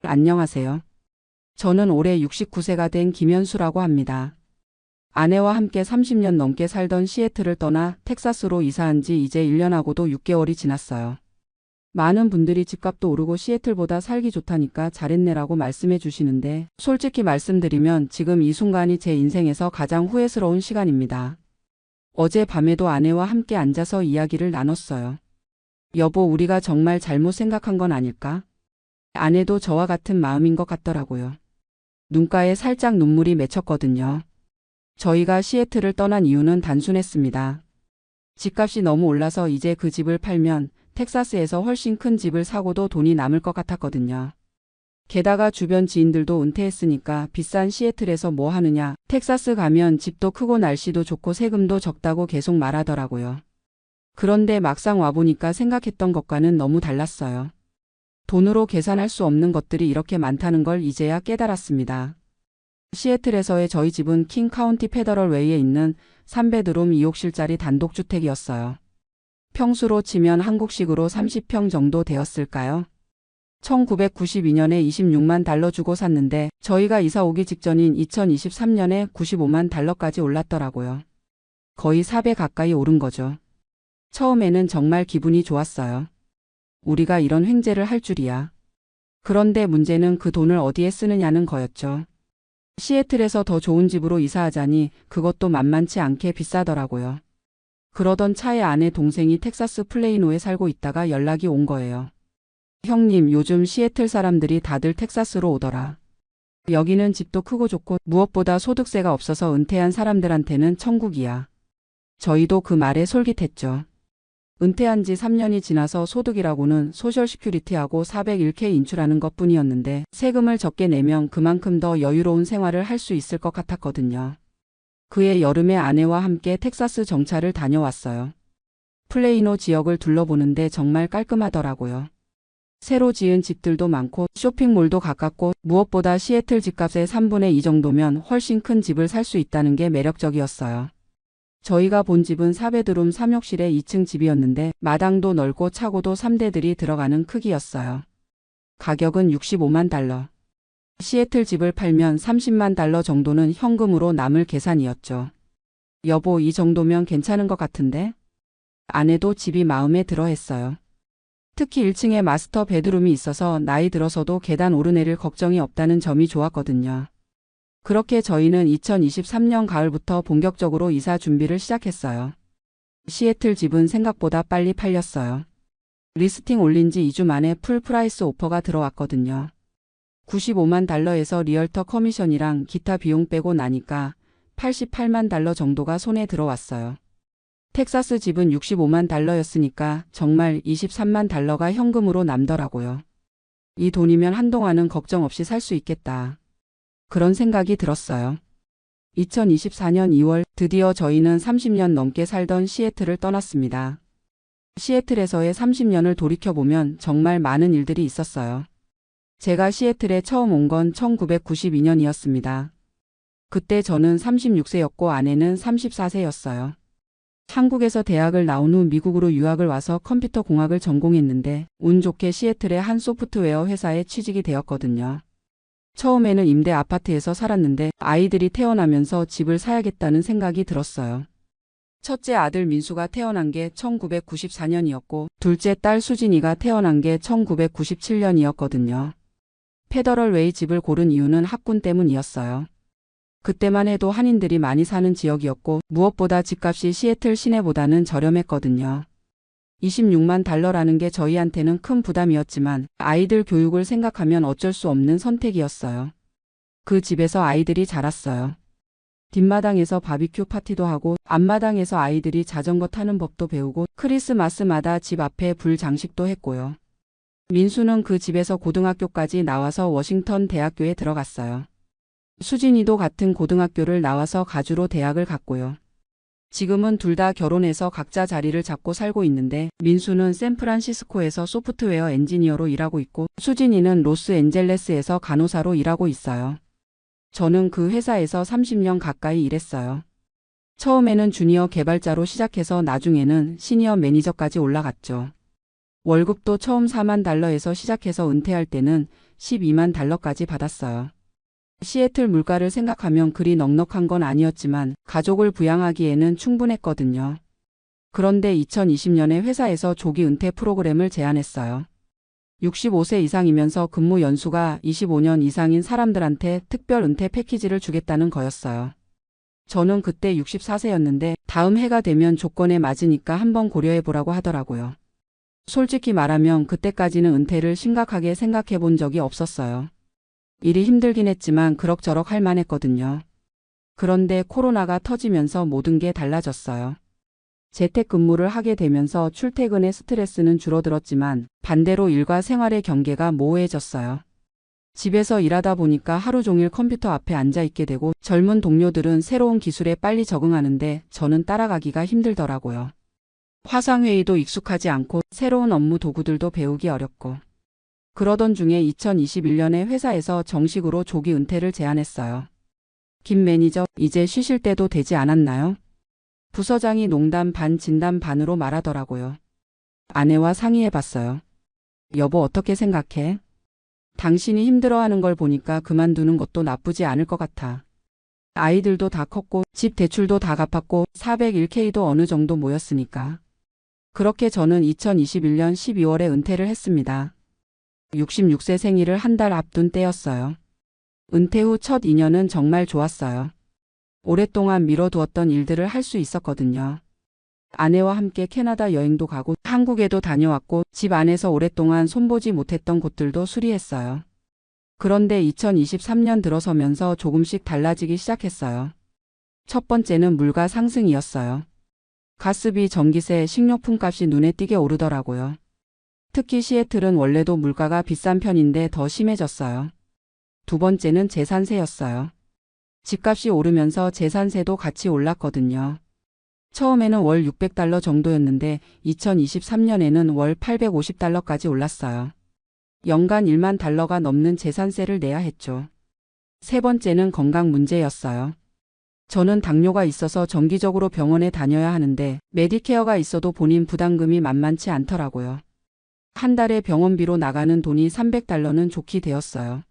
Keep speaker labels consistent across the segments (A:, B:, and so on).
A: 안녕하세요. 저는 올해 69세가 된 김현수라고 합니다. 아내와 함께 30년 넘게 살던 시애틀을 떠나 텍사스로 이사한 지 이제 1년하고도 6개월이 지났어요. 많은 분들이 집값도 오르고 시애틀보다 살기 좋다니까 잘했네라고 말씀해 주시는데, 솔직히 말씀드리면 지금 이 순간이 제 인생에서 가장 후회스러운 시간입니다. 어제 밤에도 아내와 함께 앉아서 이야기를 나눴어요. 여보, 우리가 정말 잘못 생각한 건 아닐까? 아내도 저와 같은 마음인 것 같더라고요. 눈가에 살짝 눈물이 맺혔거든요. 저희가 시애틀을 떠난 이유는 단순했습니다. 집값이 너무 올라서 이제 그 집을 팔면 텍사스에서 훨씬 큰 집을 사고도 돈이 남을 것 같았거든요. 게다가 주변 지인들도 은퇴했으니까 비싼 시애틀에서 뭐 하느냐, 텍사스 가면 집도 크고 날씨도 좋고 세금도 적다고 계속 말하더라고요. 그런데 막상 와보니까 생각했던 것과는 너무 달랐어요. 돈으로 계산할 수 없는 것들이 이렇게 많다는 걸 이제야 깨달았습니다. 시애틀에서의 저희 집은 킹 카운티 페더럴 웨이에 있는 3베드룸 2욕실짜리 단독주택이었어요. 평수로 치면 한국식으로 30평 정도 되었을까요? 1992년에 26만 달러 주고 샀는데 저희가 이사 오기 직전인 2023년에 95만 달러까지 올랐더라고요. 거의 4배 가까이 오른 거죠. 처음에는 정말 기분이 좋았어요. 우리가 이런 횡재를 할 줄이야. 그런데 문제는 그 돈을 어디에 쓰느냐는 거였죠. 시애틀에서 더 좋은 집으로 이사하자니 그것도 만만치 않게 비싸더라고요. 그러던 차에 아내 동생이 텍사스 플레이노에 살고 있다가 연락이 온 거예요. 형님, 요즘 시애틀 사람들이 다들 텍사스로 오더라. 여기는 집도 크고 좋고 무엇보다 소득세가 없어서 은퇴한 사람들한테는 천국이야. 저희도 그 말에 솔깃했죠. 은퇴한 지 3년이 지나서 소득이라고는 소셜시큐리티하고 401k 인출하는 것뿐이었는데 세금을 적게 내면 그만큼 더 여유로운 생활을 할 수 있을 것 같았거든요. 그해 여름에 아내와 함께 텍사스 정차를 다녀왔어요. 플레이노 지역을 둘러보는데 정말 깔끔하더라고요. 새로 지은 집들도 많고 쇼핑몰도 가깝고 무엇보다 시애틀 집값의 3분의 2 정도면 훨씬 큰 집을 살 수 있다는 게 매력적이었어요. 저희가 본 집은 4베드룸 3욕실의 2층 집이었는데 마당도 넓고 차고도 3대들이 들어가는 크기였어요. 가격은 65만 달러. 시애틀 집을 팔면 30만 달러 정도는 현금으로 남을 계산이었죠. 여보, 이 정도면 괜찮은 것 같은데? 아내도 집이 마음에 들어 했어요. 특히 1층에 마스터 베드룸이 있어서 나이 들어서도 계단 오르내릴 걱정이 없다는 점이 좋았거든요. 그렇게 저희는 2023년 가을부터 본격적으로 이사 준비를 시작했어요. 시애틀 집은 생각보다 빨리 팔렸어요. 리스팅 올린 지 2주 만에 풀 프라이스 오퍼가 들어왔거든요. 95만 달러에서 리얼터 커미션이랑 기타 비용 빼고 나니까 88만 달러 정도가 손에 들어왔어요. 텍사스 집은 65만 달러였으니까 정말 23만 달러가 현금으로 남더라고요. 이 돈이면 한동안은 걱정 없이 살 수 있겠다. 그런 생각이 들었어요. 2024년 2월 드디어 저희는 30년 넘게 살던 시애틀을 떠났습니다. 시애틀에서의 30년을 돌이켜보면 정말 많은 일들이 있었어요. 제가 시애틀에 처음 온 건 1992년이었습니다. 그때 저는 36세였고 아내는 34세였어요. 한국에서 대학을 나온 후 미국으로 유학을 와서 컴퓨터 공학을 전공했는데 운 좋게 시애틀의 한 소프트웨어 회사에 취직이 되었거든요. 처음에는 임대 아파트에서 살았는데 아이들이 태어나면서 집을 사야겠다는 생각이 들었어요. 첫째 아들 민수가 태어난 게 1994년이었고 둘째 딸 수진이가 태어난 게 1997년이었거든요. 페더럴 웨이 집을 고른 이유는 학군 때문이었어요. 그때만 해도 한인들이 많이 사는 지역이었고 무엇보다 집값이 시애틀 시내보다는 저렴했거든요. 26만 달러라는 게 저희한테는 큰 부담이었지만 아이들 교육을 생각하면 어쩔 수 없는 선택이었어요. 그 집에서 아이들이 자랐어요. 뒷마당에서 바비큐 파티도 하고 앞마당에서 아이들이 자전거 타는 법도 배우고 크리스마스마다 집 앞에 불 장식도 했고요. 민수는 그 집에서 고등학교까지 나와서 워싱턴 대학교에 들어갔어요. 수진이도 같은 고등학교를 나와서 가주로 대학을 갔고요. 지금은 둘 다 결혼해서 각자 자리를 잡고 살고 있는데 민수는 샌프란시스코에서 소프트웨어 엔지니어로 일하고 있고 수진이는 로스앤젤레스에서 간호사로 일하고 있어요. 저는 그 회사에서 30년 가까이 일했어요. 처음에는 주니어 개발자로 시작해서 나중에는 시니어 매니저까지 올라갔죠. 월급도 처음 4만 달러에서 시작해서 은퇴할 때는 12만 달러까지 받았어요. 시애틀 물가를 생각하면 그리 넉넉한 건 아니었지만 가족을 부양하기에는 충분했거든요. 그런데 2020년에 회사에서 조기 은퇴 프로그램을 제안했어요. 65세 이상이면서 근무 연수가 25년 이상인 사람들한테 특별 은퇴 패키지를 주겠다는 거였어요. 저는 그때 64세였는데 다음 해가 되면 조건에 맞으니까 한번 고려해보라고 하더라고요. 솔직히 말하면 그때까지는 은퇴를 심각하게 생각해 본 적이 없었어요. 일이 힘들긴 했지만 그럭저럭 할 만했거든요. 그런데 코로나가 터지면서 모든 게 달라졌어요. 재택근무를 하게 되면서 출퇴근의 스트레스는 줄어들었지만 반대로 일과 생활의 경계가 모호해졌어요. 집에서 일하다 보니까 하루 종일 컴퓨터 앞에 앉아 있게 되고 젊은 동료들은 새로운 기술에 빨리 적응하는데 저는 따라가기가 힘들더라고요. 화상회의도 익숙하지 않고 새로운 업무 도구들도 배우기 어렵고 그러던 중에 2021년에 회사에서 정식으로 조기 은퇴를 제안했어요. 김 매니저, 이제 쉬실 때도 되지 않았나요? 부서장이 농담 반 진담 반으로 말하더라고요. 아내와 상의해봤어요. 여보 어떻게 생각해? 당신이 힘들어하는 걸 보니까 그만두는 것도 나쁘지 않을 것 같아. 아이들도 다 컸고 집 대출도 다 갚았고 401k도 어느 정도 모였으니까. 그렇게 저는 2021년 12월에 은퇴를 했습니다. 66세 생일을 한 달 앞둔 때였어요. 은퇴 후 첫 2년은 정말 좋았어요. 오랫동안 미뤄두었던 일들을 할 수 있었거든요. 아내와 함께 캐나다 여행도 가고 한국에도 다녀왔고 집 안에서 오랫동안 손보지 못했던 곳들도 수리했어요. 그런데 2023년 들어서면서 조금씩 달라지기 시작했어요. 첫 번째는 물가 상승이었어요. 가스비, 전기세, 식료품 값이 눈에 띄게 오르더라고요. 특히 시애틀은 원래도 물가가 비싼 편인데 더 심해졌어요. 두 번째는 재산세였어요. 집값이 오르면서 재산세도 같이 올랐거든요. 처음에는 월 600달러 정도였는데 2023년에는 월 850달러까지 올랐어요. 연간 1만 달러가 넘는 재산세를 내야 했죠. 세 번째는 건강 문제였어요. 저는 당뇨가 있어서 정기적으로 병원에 다녀야 하는데 메디케어가 있어도 본인 부담금이 만만치 않더라고요. 한 달에 병원비로 나가는 돈이 300달러는 좋게 되었어요.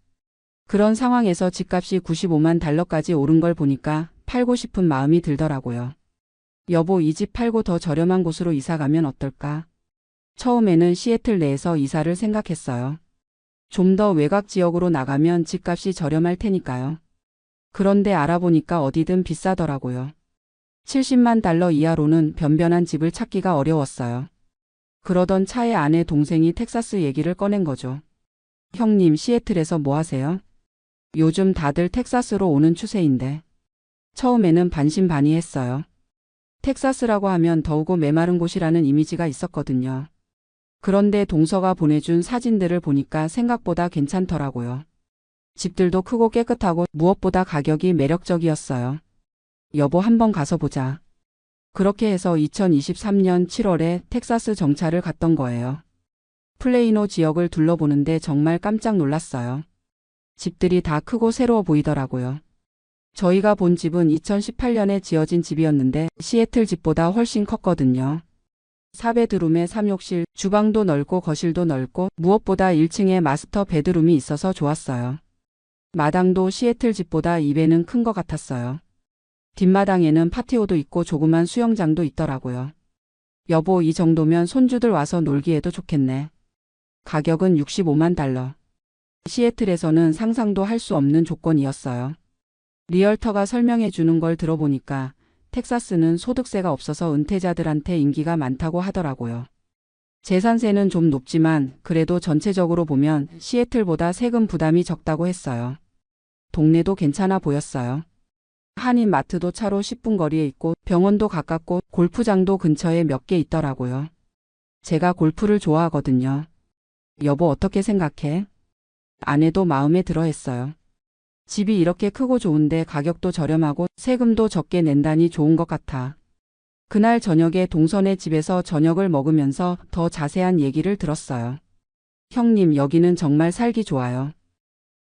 A: 그런 상황에서 집값이 95만 달러까지 오른 걸 보니까 팔고 싶은 마음이 들더라고요. 여보, 이 집 팔고 더 저렴한 곳으로 이사 가면 어떨까? 처음에는 시애틀 내에서 이사를 생각했어요. 좀 더 외곽 지역으로 나가면 집값이 저렴할 테니까요. 그런데 알아보니까 어디든 비싸더라고요. 70만 달러 이하로는 변변한 집을 찾기가 어려웠어요. 그러던 차에 아내 동생이 텍사스 얘기를 꺼낸 거죠. 형님, 시애틀에서 뭐 하세요? 요즘 다들 텍사스로 오는 추세인데. 처음에는 반신반의했어요. 텍사스라고 하면 더우고 메마른 곳이라는 이미지가 있었거든요. 그런데 동서가 보내준 사진들을 보니까 생각보다 괜찮더라고요. 집들도 크고 깨끗하고 무엇보다 가격이 매력적이었어요. 여보, 한번 가서 보자. 그렇게 해서 2023년 7월에 텍사스 정차를 갔던 거예요. 플레이노 지역을 둘러보는데 정말 깜짝 놀랐어요. 집들이 다 크고 새로워 보이더라고요. 저희가 본 집은 2018년에 지어진 집이었는데 시애틀 집보다 훨씬 컸거든요. 4베드룸에 3욕실, 주방도 넓고 거실도 넓고 무엇보다 1층에 마스터 베드룸이 있어서 좋았어요. 마당도 시애틀 집보다 2배는 큰 것 같았어요. 뒷마당에는 파티오도 있고 조그만 수영장도 있더라고요. 여보, 이 정도면 손주들 와서 놀기에도 좋겠네. 가격은 65만 달러. 시애틀에서는 상상도 할 수 없는 조건이었어요. 리얼터가 설명해 주는 걸 들어보니까 텍사스는 소득세가 없어서 은퇴자들한테 인기가 많다고 하더라고요. 재산세는 좀 높지만 그래도 전체적으로 보면 시애틀보다 세금 부담이 적다고 했어요. 동네도 괜찮아 보였어요. 한인 마트도 차로 10분 거리에 있고 병원도 가깝고 골프장도 근처에 몇 개 있더라고요. 제가 골프를 좋아하거든요. 여보, 어떻게 생각해? 아내도 마음에 들어 했어요. 집이 이렇게 크고 좋은데 가격도 저렴하고 세금도 적게 낸다니 좋은 것 같아. 그날 저녁에 동선의 집에서 저녁을 먹으면서 더 자세한 얘기를 들었어요. 형님, 여기는 정말 살기 좋아요.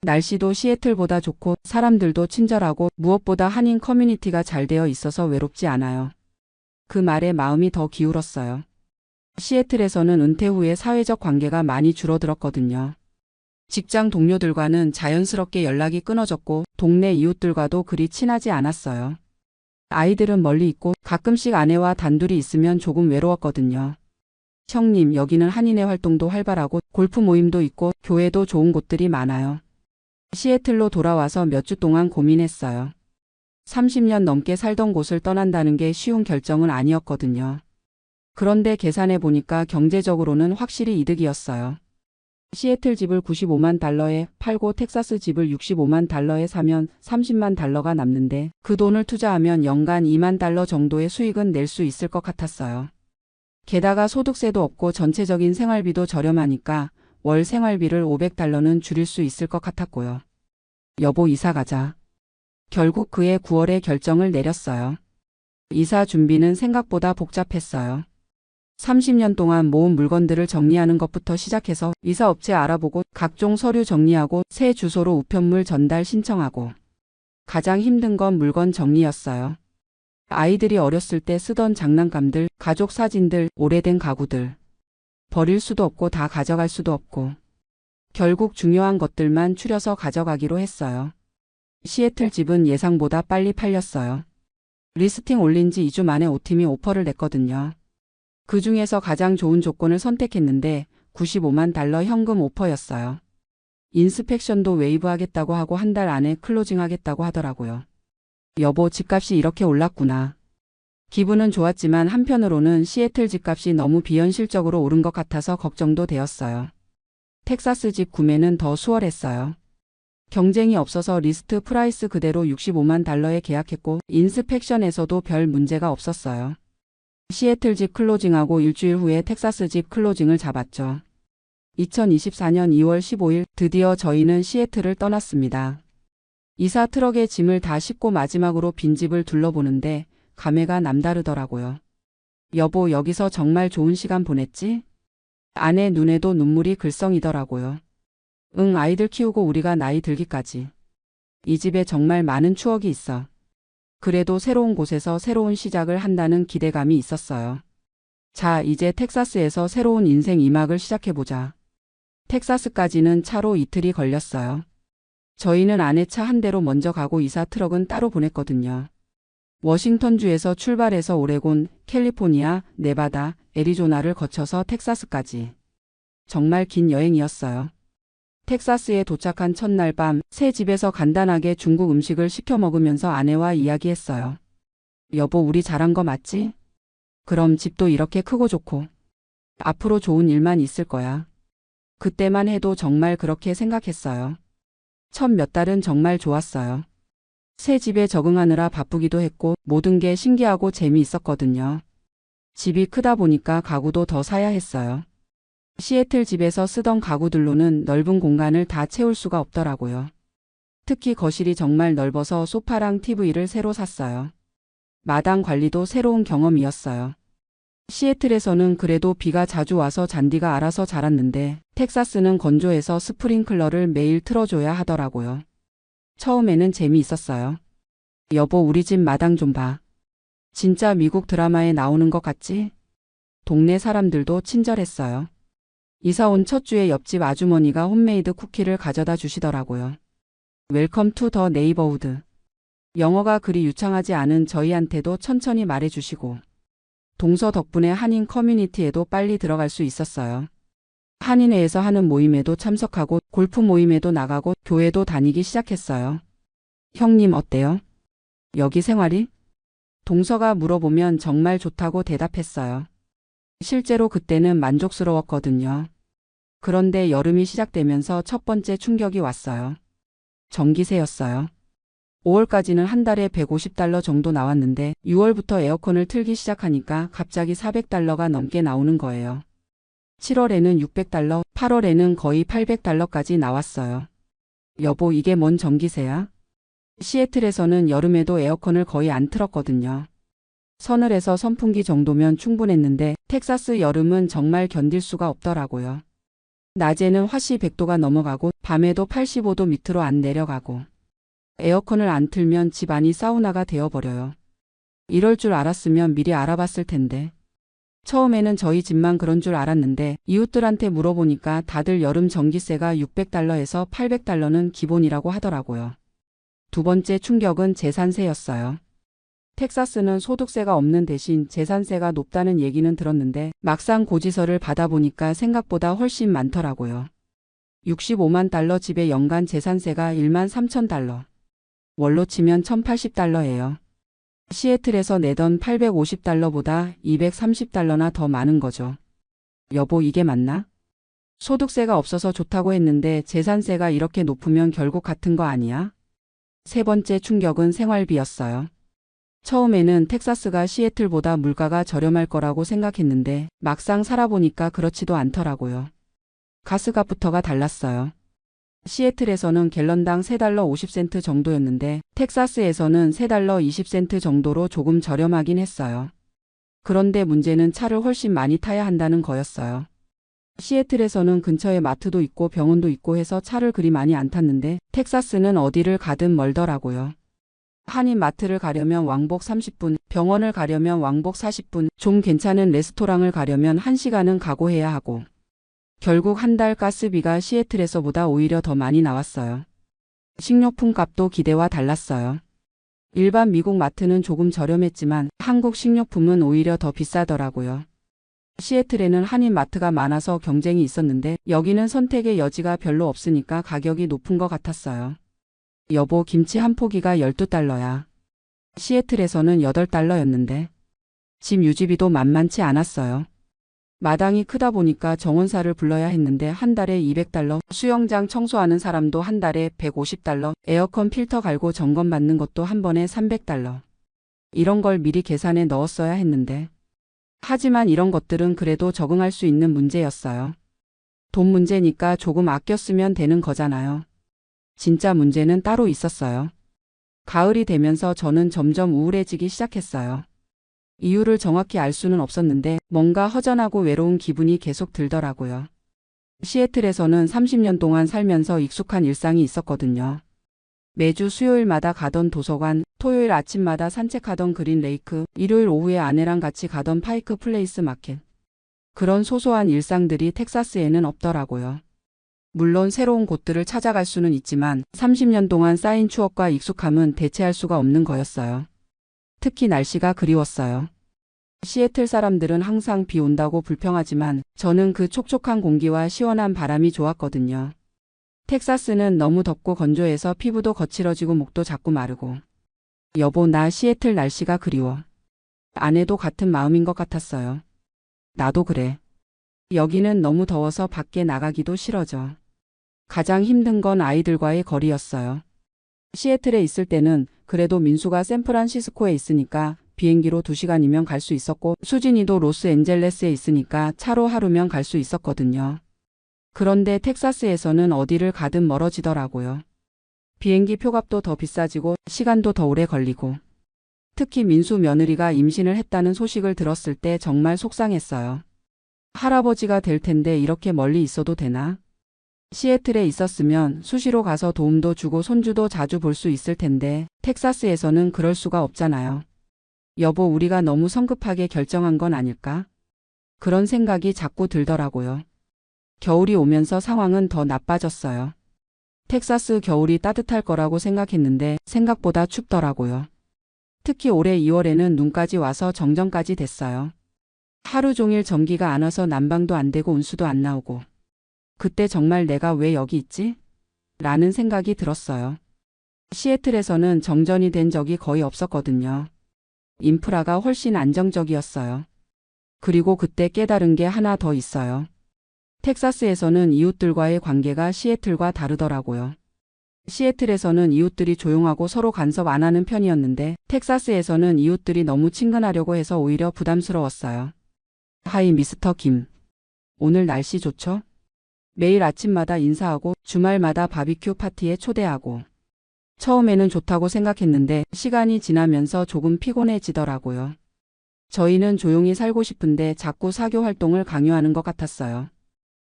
A: 날씨도 시애틀보다 좋고 사람들도 친절하고 무엇보다 한인 커뮤니티가 잘 되어 있어서 외롭지 않아요. 그 말에 마음이 더 기울었어요. 시애틀에서는 은퇴 후에 사회적 관계가 많이 줄어들었거든요. 직장 동료들과는 자연스럽게 연락이 끊어졌고 동네 이웃들과도 그리 친하지 않았어요. 아이들은 멀리 있고 가끔씩 아내와 단둘이 있으면 조금 외로웠거든요. 형님, 여기는 한인의 활동도 활발하고 골프 모임도 있고 교회도 좋은 곳들이 많아요. 시애틀로 돌아와서 몇 주 동안 고민했어요. 30년 넘게 살던 곳을 떠난다는 게 쉬운 결정은 아니었거든요. 그런데 계산해 보니까 경제적으로는 확실히 이득이었어요. 시애틀 집을 95만 달러에 팔고 텍사스 집을 65만 달러에 사면 30만 달러가 남는데 그 돈을 투자하면 연간 2만 달러 정도의 수익은 낼 수 있을 것 같았어요. 게다가 소득세도 없고 전체적인 생활비도 저렴하니까 월 생활비를 500달러는 줄일 수 있을 것 같았고요. 여보, 이사 가자. 결국 그해 9월에 결정을 내렸어요. 이사 준비는 생각보다 복잡했어요. 30년 동안 모은 물건들을 정리하는 것부터 시작해서 이사업체 알아보고 각종 서류 정리하고 새 주소로 우편물 전달 신청하고 가장 힘든 건 물건 정리였어요. 아이들이 어렸을 때 쓰던 장난감들, 가족 사진들, 오래된 가구들. 버릴 수도 없고 다 가져갈 수도 없고. 결국 중요한 것들만 추려서 가져가기로 했어요. 시애틀 집은 예상보다 빨리 팔렸어요. 리스팅 올린 지 2주 만에 5팀이 오퍼를 냈거든요. 그 중에서 가장 좋은 조건을 선택했는데 95만 달러 현금 오퍼였어요. 인스펙션도 웨이브 하겠다고 하고 한 달 안에 클로징 하겠다고 하더라고요. 여보, 집값이 이렇게 올랐구나. 기분은 좋았지만 한편으로는 시애틀 집값이 너무 비현실적으로 오른 것 같아서 걱정도 되었어요. 텍사스 집 구매는 더 수월했어요. 경쟁이 없어서 리스트 프라이스 그대로 65만 달러에 계약했고 인스펙션에서도 별 문제가 없었어요. 시애틀 집 클로징하고 일주일 후에 텍사스 집 클로징을 잡았죠. 2024년 2월 15일 드디어 저희는 시애틀을 떠났습니다. 이사 트럭에 짐을 다 싣고 마지막으로 빈집을 둘러보는데 감회가 남다르더라고요. 여보, 여기서 정말 좋은 시간 보냈지? 아내 눈에도 눈물이 글썽이더라고요. 응, 아이들 키우고 우리가 나이 들기까지. 이 집에 정말 많은 추억이 있어. 그래도 새로운 곳에서 새로운 시작을 한다는 기대감이 있었어요. 자, 이제 텍사스에서 새로운 인생 2막을 시작해보자. 텍사스까지는 차로 이틀이 걸렸어요. 저희는 아내 차 한 대로 먼저 가고 이사 트럭은 따로 보냈거든요. 워싱턴주에서 출발해서 오레곤, 캘리포니아, 네바다, 애리조나를 거쳐서 텍사스까지. 정말 긴 여행이었어요. 텍사스에 도착한 첫날 밤, 새 집에서 간단하게 중국 음식을 시켜 먹으면서 아내와 이야기했어요. 여보, 우리 잘한 거 맞지? 그럼 집도 이렇게 크고 좋고. 앞으로 좋은 일만 있을 거야. 그때만 해도 정말 그렇게 생각했어요. 첫 몇 달은 정말 좋았어요. 새 집에 적응하느라 바쁘기도 했고 모든 게 신기하고 재미있었거든요. 집이 크다 보니까 가구도 더 사야 했어요. 시애틀 집에서 쓰던 가구들로는 넓은 공간을 다 채울 수가 없더라고요. 특히 거실이 정말 넓어서 소파랑 TV를 새로 샀어요. 마당 관리도 새로운 경험이었어요. 시애틀에서는 그래도 비가 자주 와서 잔디가 알아서 자랐는데 텍사스는 건조해서 스프링클러를 매일 틀어줘야 하더라고요. 처음에는 재미있었어요. 여보, 우리 집 마당 좀 봐. 진짜 미국 드라마에 나오는 것 같지? 동네 사람들도 친절했어요. 이사 온 첫 주에 옆집 아주머니가 홈메이드 쿠키를 가져다 주시더라고요. 웰컴 투 더 네이버후드. 영어가 그리 유창하지 않은 저희한테도 천천히 말해주시고 동서 덕분에 한인 커뮤니티에도 빨리 들어갈 수 있었어요. 한인회에서 하는 모임에도 참석하고 골프 모임에도 나가고 교회도 다니기 시작했어요. 형님 어때요? 여기 생활이? 동서가 물어보면 정말 좋다고 대답했어요. 실제로 그때는 만족스러웠거든요. 그런데 여름이 시작되면서 첫 번째 충격이 왔어요. 전기세였어요. 5월까지는 한 달에 150달러 정도 나왔는데 6월부터 에어컨을 틀기 시작하니까 갑자기 400달러가 넘게 나오는 거예요. 7월에는 600달러, 8월에는 거의 800달러까지 나왔어요. 여보, 이게 뭔 전기세야? 시애틀에서는 여름에도 에어컨을 거의 안 틀었거든요. 서늘해서 선풍기 정도면 충분했는데 텍사스 여름은 정말 견딜 수가 없더라고요. 낮에는 화씨 100도가 넘어가고 밤에도 85도 밑으로 안 내려가고 에어컨을 안 틀면 집 안이 사우나가 되어버려요. 이럴 줄 알았으면 미리 알아봤을 텐데. 처음에는 저희 집만 그런 줄 알았는데 이웃들한테 물어보니까 다들 여름 전기세가 $600에서 $800는 기본이라고 하더라고요. 두 번째 충격은 재산세였어요. 텍사스는 소득세가 없는 대신 재산세가 높다는 얘기는 들었는데 막상 고지서를 받아보니까 생각보다 훨씬 많더라고요. $65만 집에 연간 재산세가 $13,000. 월로 치면 $1,080예요. 시애틀에서 내던 $850보다 $230나 더 많은 거죠. 여보, 이게 맞나? 소득세가 없어서 좋다고 했는데 재산세가 이렇게 높으면 결국 같은 거 아니야? 세 번째 충격은 생활비였어요. 처음에는 텍사스가 시애틀보다 물가가 저렴할 거라고 생각했는데 막상 살아보니까 그렇지도 않더라고요. 가스값부터가 달랐어요. 시애틀에서는 갤런당 $3 50센트 정도였는데 텍사스에서는 $3 20센트 정도로 조금 저렴하긴 했어요. 그런데 문제는 차를 훨씬 많이 타야 한다는 거였어요. 시애틀에서는 근처에 마트도 있고 병원도 있고 해서 차를 그리 많이 안 탔는데 텍사스는 어디를 가든 멀더라고요. 한인 마트를 가려면 왕복 30분, 병원을 가려면 왕복 40분, 좀 괜찮은 레스토랑을 가려면 1시간은 각오해야 하고. 결국 한 달 가스비가 시애틀에서보다 오히려 더 많이 나왔어요. 식료품 값도 기대와 달랐어요. 일반 미국 마트는 조금 저렴했지만 한국 식료품은 오히려 더 비싸더라고요. 시애틀에는 한인 마트가 많아서 경쟁이 있었는데 여기는 선택의 여지가 별로 없으니까 가격이 높은 것 같았어요. 여보, 김치 한 포기가 $12야. 시애틀에서는 $8였는데. 집 유지비도 만만치 않았어요. 마당이 크다 보니까 정원사를 불러야 했는데 한 달에 $200, 수영장 청소하는 사람도 한 달에 $150, 에어컨 필터 갈고 점검 받는 것도 한 번에 $300. 이런 걸 미리 계산해 넣었어야 했는데. 하지만 이런 것들은 그래도 적응할 수 있는 문제였어요. 돈 문제니까 조금 아껴 쓰면 되는 거잖아요. 진짜 문제는 따로 있었어요. 가을이 되면서 저는 점점 우울해지기 시작했어요. 이유를 정확히 알 수는 없었는데 뭔가 허전하고 외로운 기분이 계속 들더라고요. 시애틀에서는 30년 동안 살면서 익숙한 일상이 있었거든요. 매주 수요일마다 가던 도서관, 토요일 아침마다 산책하던 그린 레이크, 일요일 오후에 아내랑 같이 가던 파이크 플레이스 마켓. 그런 소소한 일상들이 텍사스에는 없더라고요. 물론 새로운 곳들을 찾아갈 수는 있지만 30년 동안 쌓인 추억과 익숙함은 대체할 수가 없는 거였어요. 특히 날씨가 그리웠어요. 시애틀 사람들은 항상 비 온다고 불평하지만 저는 그 촉촉한 공기와 시원한 바람이 좋았거든요. 텍사스는 너무 덥고 건조해서 피부도 거칠어지고 목도 자꾸 마르고. 여보, 나 시애틀 날씨가 그리워. 아내도 같은 마음인 것 같았어요. 나도 그래. 여기는 너무 더워서 밖에 나가기도 싫어져. 가장 힘든 건 아이들과의 거리였어요. 시애틀에 있을 때는 그래도 민수가 샌프란시스코에 있으니까 비행기로 2시간이면 갈 수 있었고 수진이도 로스앤젤레스에 있으니까 차로 하루면 갈 수 있었거든요. 그런데 텍사스에서는 어디를 가든 멀어지더라고요. 비행기 표값도 더 비싸지고 시간도 더 오래 걸리고. 특히 민수 며느리가 임신을 했다는 소식을 들었을 때 정말 속상했어요. 할아버지가 될 텐데 이렇게 멀리 있어도 되나? 시애틀에 있었으면 수시로 가서 도움도 주고 손주도 자주 볼 수 있을 텐데 텍사스에서는 그럴 수가 없잖아요. 여보, 우리가 너무 성급하게 결정한 건 아닐까? 그런 생각이 자꾸 들더라고요. 겨울이 오면서 상황은 더 나빠졌어요. 텍사스 겨울이 따뜻할 거라고 생각했는데 생각보다 춥더라고요. 특히 올해 2월에는 눈까지 와서 정전까지 됐어요. 하루 종일 전기가 안 와서 난방도 안 되고 온수도 안 나오고. 그때 정말 내가 왜 여기 있지? 라는 생각이 들었어요. 시애틀에서는 정전이 된 적이 거의 없었거든요. 인프라가 훨씬 안정적이었어요. 그리고 그때 깨달은 게 하나 더 있어요. 텍사스에서는 이웃들과의 관계가 시애틀과 다르더라고요. 시애틀에서는 이웃들이 조용하고 서로 간섭 안 하는 편이었는데 텍사스에서는 이웃들이 너무 친근하려고 해서 오히려 부담스러웠어요. 하이 미스터 김. 오늘 날씨 좋죠? 매일 아침마다 인사하고 주말마다 바비큐 파티에 초대하고. 처음에는 좋다고 생각했는데 시간이 지나면서 조금 피곤해지더라고요. 저희는 조용히 살고 싶은데 자꾸 사교 활동을 강요하는 것 같았어요.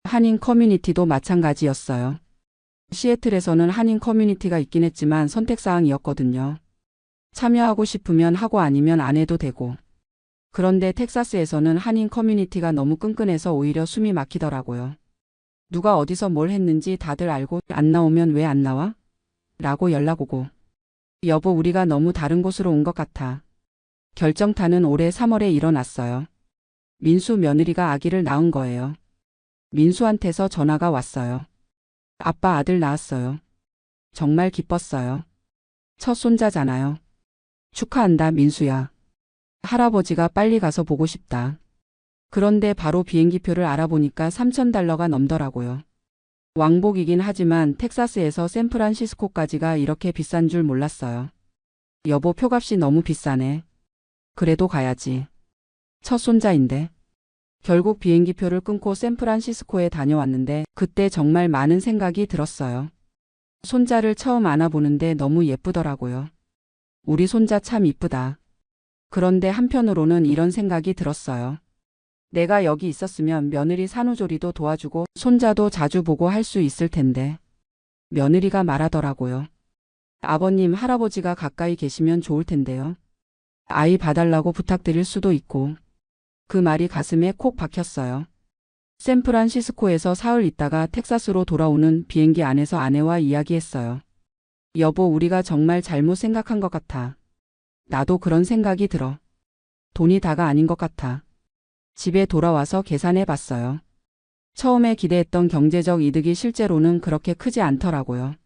A: 한인 커뮤니티도 마찬가지였어요. 시애틀에서는 한인 커뮤니티가 있긴 했지만 선택사항이었거든요. 참여하고 싶으면 하고 아니면 안 해도 되고. 그런데 텍사스에서는 한인 커뮤니티가 너무 끈끈해서 오히려 숨이 막히더라고요. 누가 어디서 뭘 했는지 다들 알고 안 나오면 왜 안 나와? 라고 연락 오고. 여보, 우리가 너무 다른 곳으로 온 것 같아. 결정타는 올해 3월에 일어났어요. 민수 며느리가 아기를 낳은 거예요. 민수한테서 전화가 왔어요. 아빠, 아들 낳았어요. 정말 기뻤어요. 첫 손자잖아요. 축하한다, 민수야. 할아버지가 빨리 가서 보고 싶다. 그런데 바로 비행기표를 알아보니까 $3,000가 넘더라고요. 왕복이긴 하지만 텍사스에서 샌프란시스코까지가 이렇게 비싼 줄 몰랐어요. 여보, 표값이 너무 비싸네. 그래도 가야지. 첫 손자인데. 결국 비행기표를 끊고 샌프란시스코에 다녀왔는데 그때 정말 많은 생각이 들었어요. 손자를 처음 안아보는데 너무 예쁘더라고요. 우리 손자 참 이쁘다. 그런데 한편으로는 이런 생각이 들었어요. 내가 여기 있었으면 며느리 산후조리도 도와주고 손자도 자주 보고 할 수 있을 텐데. 며느리가 말하더라고요. 아버님, 할아버지가 가까이 계시면 좋을 텐데요. 아이 봐달라고 부탁드릴 수도 있고. 그 말이 가슴에 콕 박혔어요. 샌프란시스코에서 사흘 있다가 텍사스로 돌아오는 비행기 안에서 아내와 이야기했어요. 여보, 우리가 정말 잘못 생각한 것 같아. 나도 그런 생각이 들어. 돈이 다가 아닌 것 같아. 집에 돌아와서 계산해 봤어요. 처음에 기대했던 경제적 이득이 실제로는 그렇게 크지 않더라고요.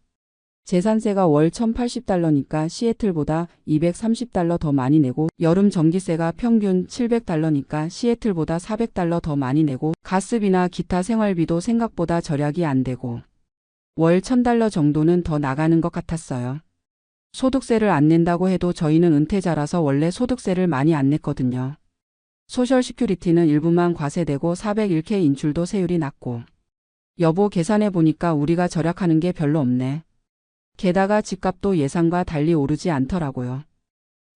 A: 재산세가 월 $1,080니까 시애틀보다 $230 더 많이 내고, 여름 전기세가 평균 $700니까 시애틀보다 $400 더 많이 내고, 가스비나 기타 생활비도 생각보다 절약이 안 되고, 월 $1,000 정도는 더 나가는 것 같았어요. 소득세를 안 낸다고 해도 저희는 은퇴자라서 원래 소득세를 많이 안 냈거든요. 소셜시큐리티는 일부만 과세되고 401k 인출도 세율이 낮고. 여보, 계산해 보니까 우리가 절약하는 게 별로 없네. 게다가 집값도 예상과 달리 오르지 않더라고요.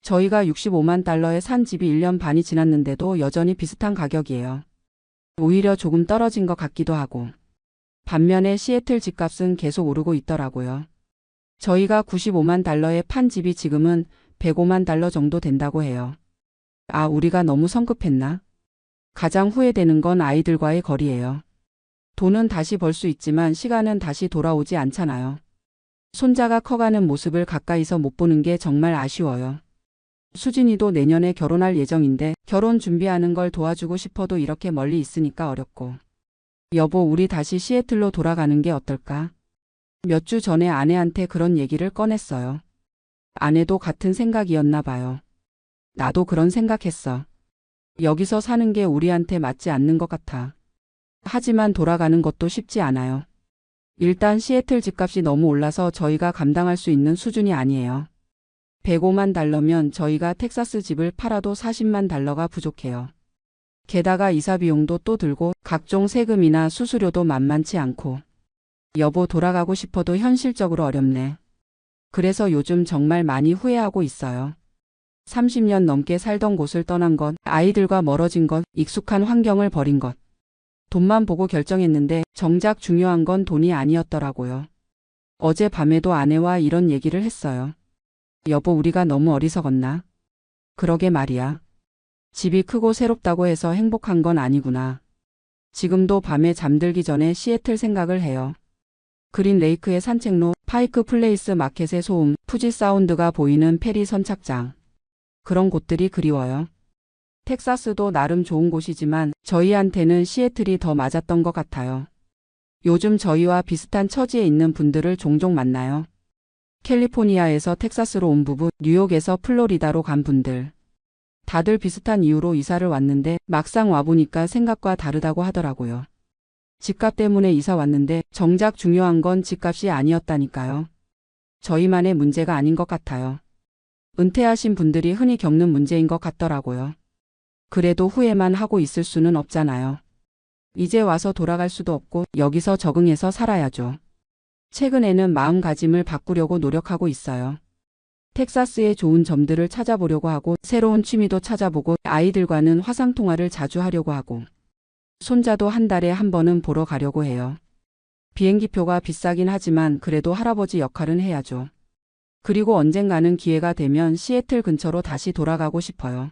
A: 저희가 $65만 산 집이 1년 반이 지났는데도 여전히 비슷한 가격이에요. 오히려 조금 떨어진 것 같기도 하고. 반면에 시애틀 집값은 계속 오르고 있더라고요. 저희가 $95만 판 집이 지금은 $105만 정도 된다고 해요. 아, 우리가 너무 성급했나? 가장 후회되는 건 아이들과의 거리예요. 돈은 다시 벌 수 있지만 시간은 다시 돌아오지 않잖아요. 손자가 커가는 모습을 가까이서 못 보는 게 정말 아쉬워요. 수진이도 내년에 결혼할 예정인데 결혼 준비하는 걸 도와주고 싶어도 이렇게 멀리 있으니까 어렵고. 여보, 우리 다시 시애틀로 돌아가는 게 어떨까? 몇 주 전에 아내한테 그런 얘기를 꺼냈어요. 아내도 같은 생각이었나 봐요. 나도 그런 생각했어. 여기서 사는 게 우리한테 맞지 않는 것 같아. 하지만 돌아가는 것도 쉽지 않아요. 일단 시애틀 집값이 너무 올라서 저희가 감당할 수 있는 수준이 아니에요. $105만 저희가 텍사스 집을 팔아도 $40만 부족해요. 게다가 이사 비용도 또 들고 각종 세금이나 수수료도 만만치 않고. 여보, 돌아가고 싶어도 현실적으로 어렵네. 그래서 요즘 정말 많이 후회하고 있어요. 30년 넘게 살던 곳을 떠난 것, 아이들과 멀어진 것, 익숙한 환경을 버린 것. 돈만 보고 결정했는데 정작 중요한 건 돈이 아니었더라고요. 어제 밤에도 아내와 이런 얘기를 했어요. 여보, 우리가 너무 어리석었나? 그러게 말이야. 집이 크고 새롭다고 해서 행복한 건 아니구나. 지금도 밤에 잠들기 전에 시애틀 생각을 해요. 그린 레이크의 산책로, 파이크 플레이스 마켓의 소음, 푸지 사운드가 보이는 페리 선착장. 그런 곳들이 그리워요. 텍사스도 나름 좋은 곳이지만 저희한테는 시애틀이 더 맞았던 것 같아요. 요즘 저희와 비슷한 처지에 있는 분들을 종종 만나요. 캘리포니아에서 텍사스로 온 부부, 뉴욕에서 플로리다로 간 분들. 다들 비슷한 이유로 이사를 왔는데 막상 와보니까 생각과 다르다고 하더라고요. 집값 때문에 이사 왔는데 정작 중요한 건 집값이 아니었다니까요. 저희만의 문제가 아닌 것 같아요. 은퇴하신 분들이 흔히 겪는 문제인 것 같더라고요. 그래도 후회만 하고 있을 수는 없잖아요. 이제 와서 돌아갈 수도 없고 여기서 적응해서 살아야죠. 최근에는 마음가짐을 바꾸려고 노력하고 있어요. 텍사스의 좋은 점들을 찾아보려고 하고 새로운 취미도 찾아보고 아이들과는 화상통화를 자주 하려고 하고 손자도 한 달에 한 번은 보러 가려고 해요. 비행기표가 비싸긴 하지만 그래도 할아버지 역할은 해야죠. 그리고 언젠가는 기회가 되면 시애틀 근처로 다시 돌아가고 싶어요.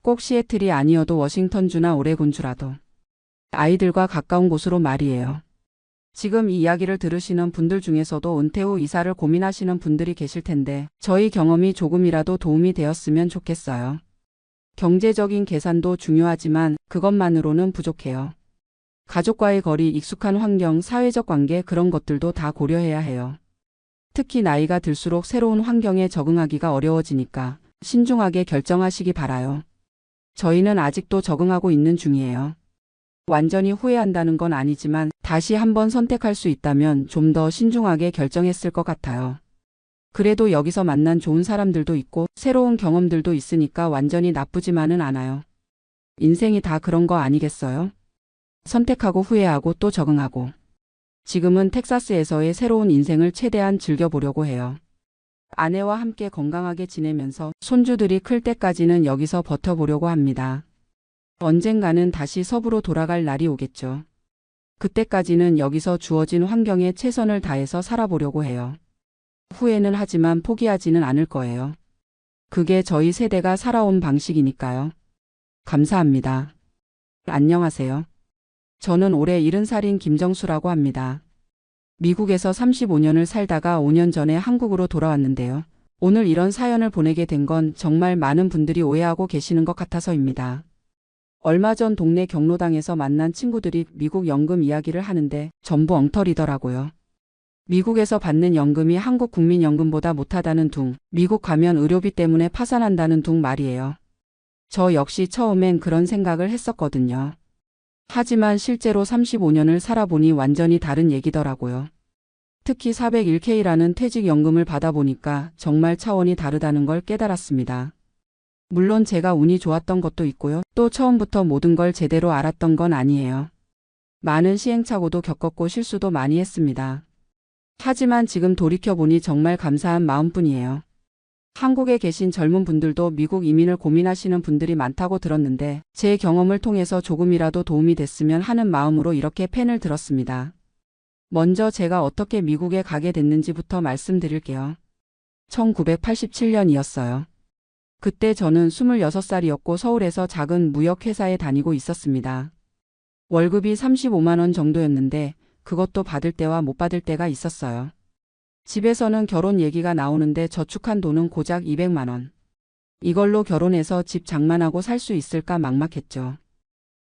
A: 꼭 시애틀이 아니어도 워싱턴주나 오레곤주라도. 아이들과 가까운 곳으로 말이에요. 지금 이 이야기를 들으시는 분들 중에서도 은퇴 후 이사를 고민하시는 분들이 계실 텐데 저희 경험이 조금이라도 도움이 되었으면 좋겠어요. 경제적인 계산도 중요하지만 그것만으로는 부족해요. 가족과의 거리, 익숙한 환경, 사회적 관계 그런 것들도 다 고려해야 해요. 특히 나이가 들수록 새로운 환경에 적응하기가 어려워지니까 신중하게 결정하시기 바라요. 저희는 아직도 적응하고 있는 중이에요. 완전히 후회한다는 건 아니지만 다시 한번 선택할 수 있다면 좀 더 신중하게 결정했을 것 같아요. 그래도 여기서 만난 좋은 사람들도 있고 새로운 경험들도 있으니까 완전히 나쁘지만은 않아요. 인생이 다 그런 거 아니겠어요? 선택하고 후회하고 또 적응하고. 지금은 텍사스에서의 새로운 인생을 최대한 즐겨보려고 해요. 아내와 함께 건강하게 지내면서 손주들이 클 때까지는 여기서 버텨보려고 합니다. 언젠가는 다시 서부로 돌아갈 날이 오겠죠. 그때까지는 여기서 주어진 환경에 최선을 다해서 살아보려고 해요. 후회는 하지만 포기하지는 않을 거예요. 그게 저희 세대가 살아온 방식이니까요. 감사합니다. 안녕하세요. 저는 올해 70살인 김정수라고 합니다. 미국에서 35년을 살다가 5년 전에 한국으로 돌아왔는데요. 오늘 이런 사연을 보내게 된 건 정말 많은 분들이 오해하고 계시는 것 같아서입니다. 얼마 전 동네 경로당에서 만난 친구들이 미국 연금 이야기를 하는데 전부 엉터리더라고요. 미국에서 받는 연금이 한국 국민연금보다 못하다는 둥, 미국 가면 의료비 때문에 파산한다는 둥 말이에요. 저 역시 처음엔 그런 생각을 했었거든요. 하지만 실제로 35년을 살아보니 완전히 다른 얘기더라고요. 특히 401k라는 퇴직연금을 받아보니까 정말 차원이 다르다는 걸 깨달았습니다. 물론 제가 운이 좋았던 것도 있고요. 또 처음부터 모든 걸 제대로 알았던 건 아니에요. 많은 시행착오도 겪었고 실수도 많이 했습니다. 하지만 지금 돌이켜보니 정말 감사한 마음뿐이에요. 한국에 계신 젊은 분들도 미국 이민을 고민하시는 분들이 많다고 들었는데 제 경험을 통해서 조금이라도 도움이 됐으면 하는 마음으로 이렇게 펜을 들었습니다. 먼저 제가 어떻게 미국에 가게 됐는지부터 말씀드릴게요. 1987년이었어요. 그때 저는 26살이었고 서울에서 작은 무역회사에 다니고 있었습니다. 월급이 35만 원 정도였는데 그것도 받을 때와 못 받을 때가 있었어요. 집에서는 결혼 얘기가 나오는데 저축한 돈은 고작 200만 원. 이걸로 결혼해서 집 장만하고 살 수 있을까 막막했죠.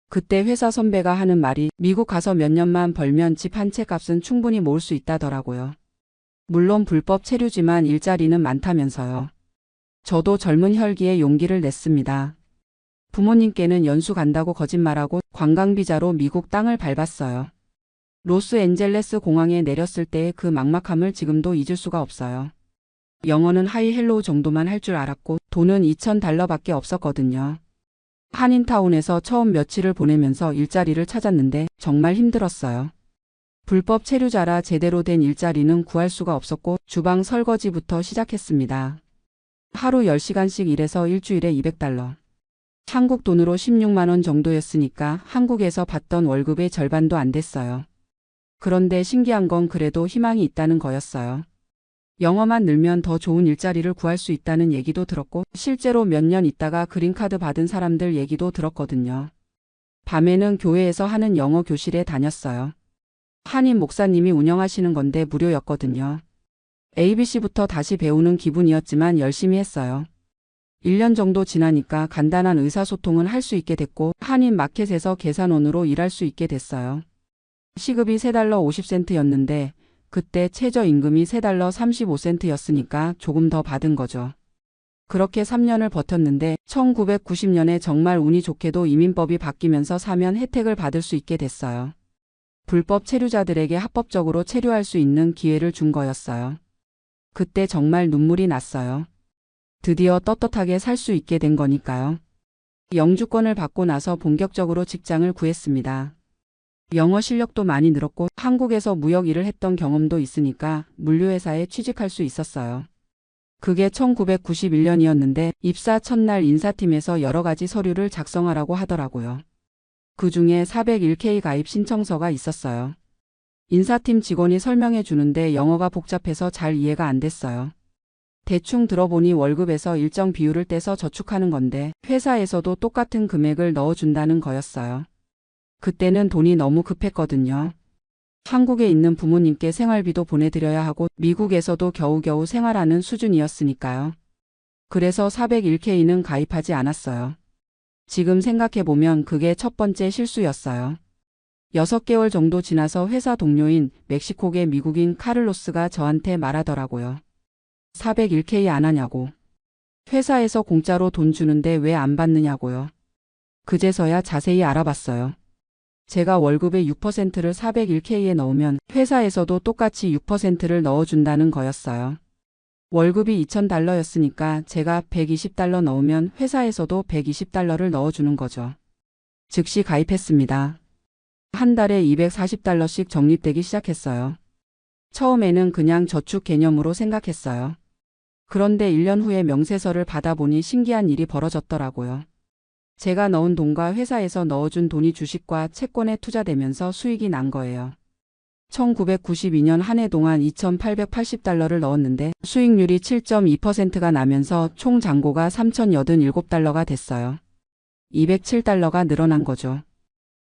A: 그때 회사 선배가 하는 말이 미국 가서 몇 년만 벌면 집 한 채 값은 충분히 모을 수 있다더라고요. 물론 불법 체류지만 일자리는 많다면서요. 저도 젊은 혈기에 용기를 냈습니다. 부모님께는 연수 간다고 거짓말하고 관광비자로 미국 땅을 밟았어요. 로스앤젤레스 공항에 내렸을 때의 그 막막함을 지금도 잊을 수가 없어요. 영어는 하이 헬로우 정도만 할 줄 알았고 돈은 $2,000밖에 없었거든요. 한인타운에서 처음 며칠을 보내면서 일자리를 찾았는데 정말 힘들었어요. 불법 체류자라 제대로 된 일자리는 구할 수가 없었고 주방 설거지부터 시작했습니다. 하루 10시간씩 일해서 일주일에 $200. 한국 돈으로 16만 원 정도였으니까 한국에서 받던 월급의 절반도 안 됐어요. 그런데 신기한 건 그래도 희망이 있다는 거였어요. 영어만 늘면 더 좋은 일자리를 구할 수 있다는 얘기도 들었고 실제로 몇 년 있다가 그린카드 받은 사람들 얘기도 들었거든요. 밤에는 교회에서 하는 영어 교실에 다녔어요. 한인 목사님이 운영하시는 건데 무료였거든요. ABC부터 다시 배우는 기분이었지만 열심히 했어요. 1년 정도 지나니까 간단한 의사소통은 할 수 있게 됐고 한인 마켓에서 계산원으로 일할 수 있게 됐어요. 시급이 $3 50센트였는데 그때 최저임금이 $3 35센트였으니까 조금 더 받은 거죠. 그렇게 3년을 버텼는데 1990년에 정말 운이 좋게도 이민법이 바뀌면서 사면 혜택을 받을 수 있게 됐어요. 불법 체류자들에게 합법적으로 체류할 수 있는 기회를 준 거였어요. 그때 정말 눈물이 났어요. 드디어 떳떳하게 살 수 있게 된 거니까요. 영주권을 받고 나서 본격적으로 직장을 구했습니다. 영어 실력도 많이 늘었고 한국에서 무역 일을 했던 경험도 있으니까 물류회사에 취직할 수 있었어요. 그게 1991년이었는데 입사 첫날 인사팀에서 여러 가지 서류를 작성하라고 하더라고요. 그중에 401k 가입 신청서가 있었어요. 인사팀 직원이 설명해 주는데 영어가 복잡해서 잘 이해가 안 됐어요. 대충 들어보니 월급에서 일정 비율을 떼서 저축하는 건데 회사에서도 똑같은 금액을 넣어준다는 거였어요. 그때는 돈이 너무 급했거든요. 한국에 있는 부모님께 생활비도 보내드려야 하고 미국에서도 겨우겨우 생활하는 수준이었으니까요. 그래서 401k는 가입하지 않았어요. 지금 생각해보면 그게 첫 번째 실수였어요. 6개월 정도 지나서 회사 동료인 멕시코계 미국인 카를로스가 저한테 말하더라고요. 401k 안 하냐고. 회사에서 공짜로 돈 주는데 왜 안 받느냐고요. 그제서야 자세히 알아봤어요. 제가 월급의 6%를 401k에 넣으면 회사에서도 똑같이 6%를 넣어준다는 거였어요. 월급이 $2,000였으니까 제가 $120 넣으면 회사에서도 $120를 넣어주는 거죠. 즉시 가입했습니다. 한 달에 $240씩 적립되기 시작했어요. 처음에는 그냥 저축 개념으로 생각했어요. 그런데 1년 후에 명세서를 받아보니 신기한 일이 벌어졌더라고요. 제가 넣은 돈과 회사에서 넣어준 돈이 주식과 채권에 투자되면서 수익이 난 거예요. 1992년 한 해 동안 $2,880를 넣었는데 수익률이 7.2%가 나면서 총 잔고가 $3,087가 됐어요. $207가 늘어난 거죠.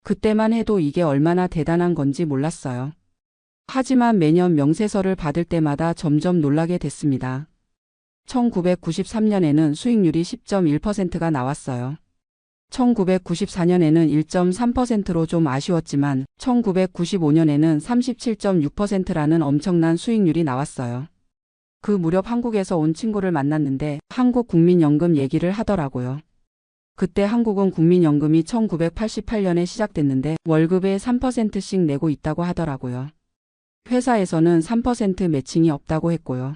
A: 그때만 해도 이게 얼마나 대단한 건지 몰랐어요. 하지만 매년 명세서를 받을 때마다 점점 놀라게 됐습니다. 1993년에는 수익률이 10.1%가 나왔어요. 1994년에는 1.3%로 좀 아쉬웠지만 1995년에는 37.6%라는 엄청난 수익률이 나왔어요. 그 무렵 한국에서 온 친구를 만났는데 한국 국민연금 얘기를 하더라고요. 그때 한국은 국민연금이 1988년에 시작됐는데 월급의 3%씩 내고 있다고 하더라고요. 회사에서는 3% 매칭이 없다고 했고요.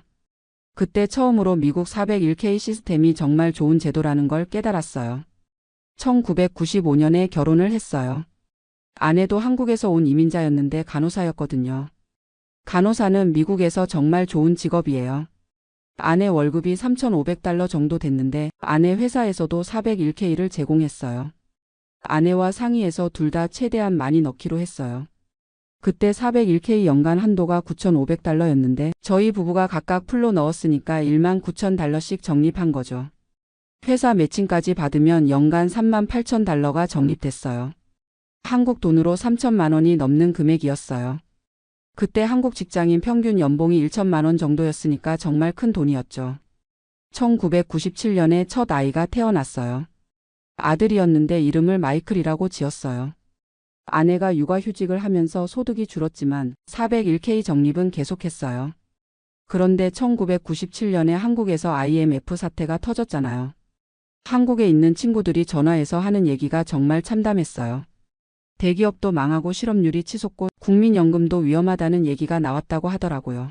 A: 그때 처음으로 미국 401k 시스템이 정말 좋은 제도라는 걸 깨달았어요. 1995년에 결혼을 했어요. 아내도 한국에서 온 이민자였는데 간호사였거든요. 간호사는 미국에서 정말 좋은 직업이에요. 아내 월급이 $3,500 정도 됐는데 아내 회사에서도 401k를 제공했어요. 아내와 상의해서 둘 다 최대한 많이 넣기로 했어요. 그때 401k 연간 한도가 $9,500였는데 저희 부부가 각각 풀로 넣었으니까 $19,000씩 적립한 거죠. 회사 매칭까지 받으면 연간 $38,000가 적립됐어요. 한국 돈으로 3천만 원이 넘는 금액이었어요. 그때 한국 직장인 평균 연봉이 1천만 원 정도였으니까 정말 큰 돈이었죠. 1997년에 첫 아이가 태어났어요. 아들이었는데 이름을 마이클이라고 지었어요. 아내가 육아휴직을 하면서 소득이 줄었지만 401k 적립은 계속했어요. 그런데 1997년에 한국에서 IMF 사태가 터졌잖아요. 한국에 있는 친구들이 전화해서 하는 얘기가 정말 참담했어요. 대기업도 망하고 실업률이 치솟고 국민연금도 위험하다는 얘기가 나왔다고 하더라고요.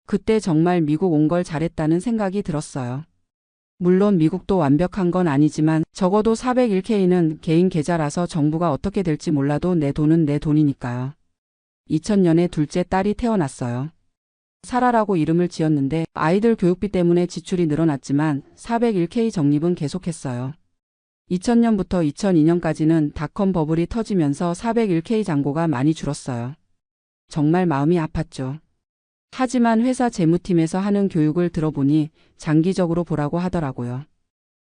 A: 그때 정말 미국 온 걸 잘했다는 생각이 들었어요. 물론 미국도 완벽한 건 아니지만 적어도 401k는 개인 계좌라서 정부가 어떻게 될지 몰라도 내 돈은 내 돈이니까요. 2000년에 둘째 딸이 태어났어요. 사라라고 이름을 지었는데 아이들 교육비 때문에 지출이 늘어났지만 401k 적립은 계속했어요. 2000년부터 2002년까지는 닷컴 버블이 터지면서 401k 잔고가 많이 줄었어요. 정말 마음이 아팠죠. 하지만 회사 재무팀에서 하는 교육을 들어보니 장기적으로 보라고 하더라고요.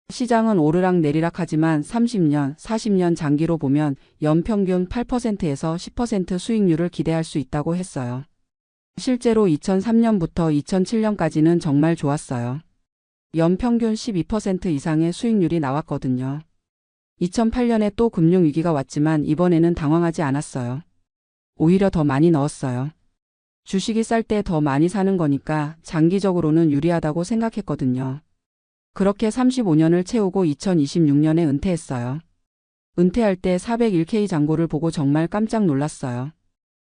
A: 시장은 오르락 내리락 하지만 30년, 40년 장기로 보면 연평균 8%에서 10% 수익률을 기대할 수 있다고 했어요. 실제로 2003년부터 2007년까지는 정말 좋았어요. 연평균 12% 이상의 수익률이 나왔거든요. 2008년에 또 금융위기가 왔지만 이번에는 당황하지 않았어요. 오히려 더 많이 넣었어요. 주식이 쌀 때 더 많이 사는 거니까 장기적으로는 유리하다고 생각했거든요. 그렇게 35년을 채우고 2026년에 은퇴했어요. 은퇴할 때 401k 잔고를 보고 정말 깜짝 놀랐어요.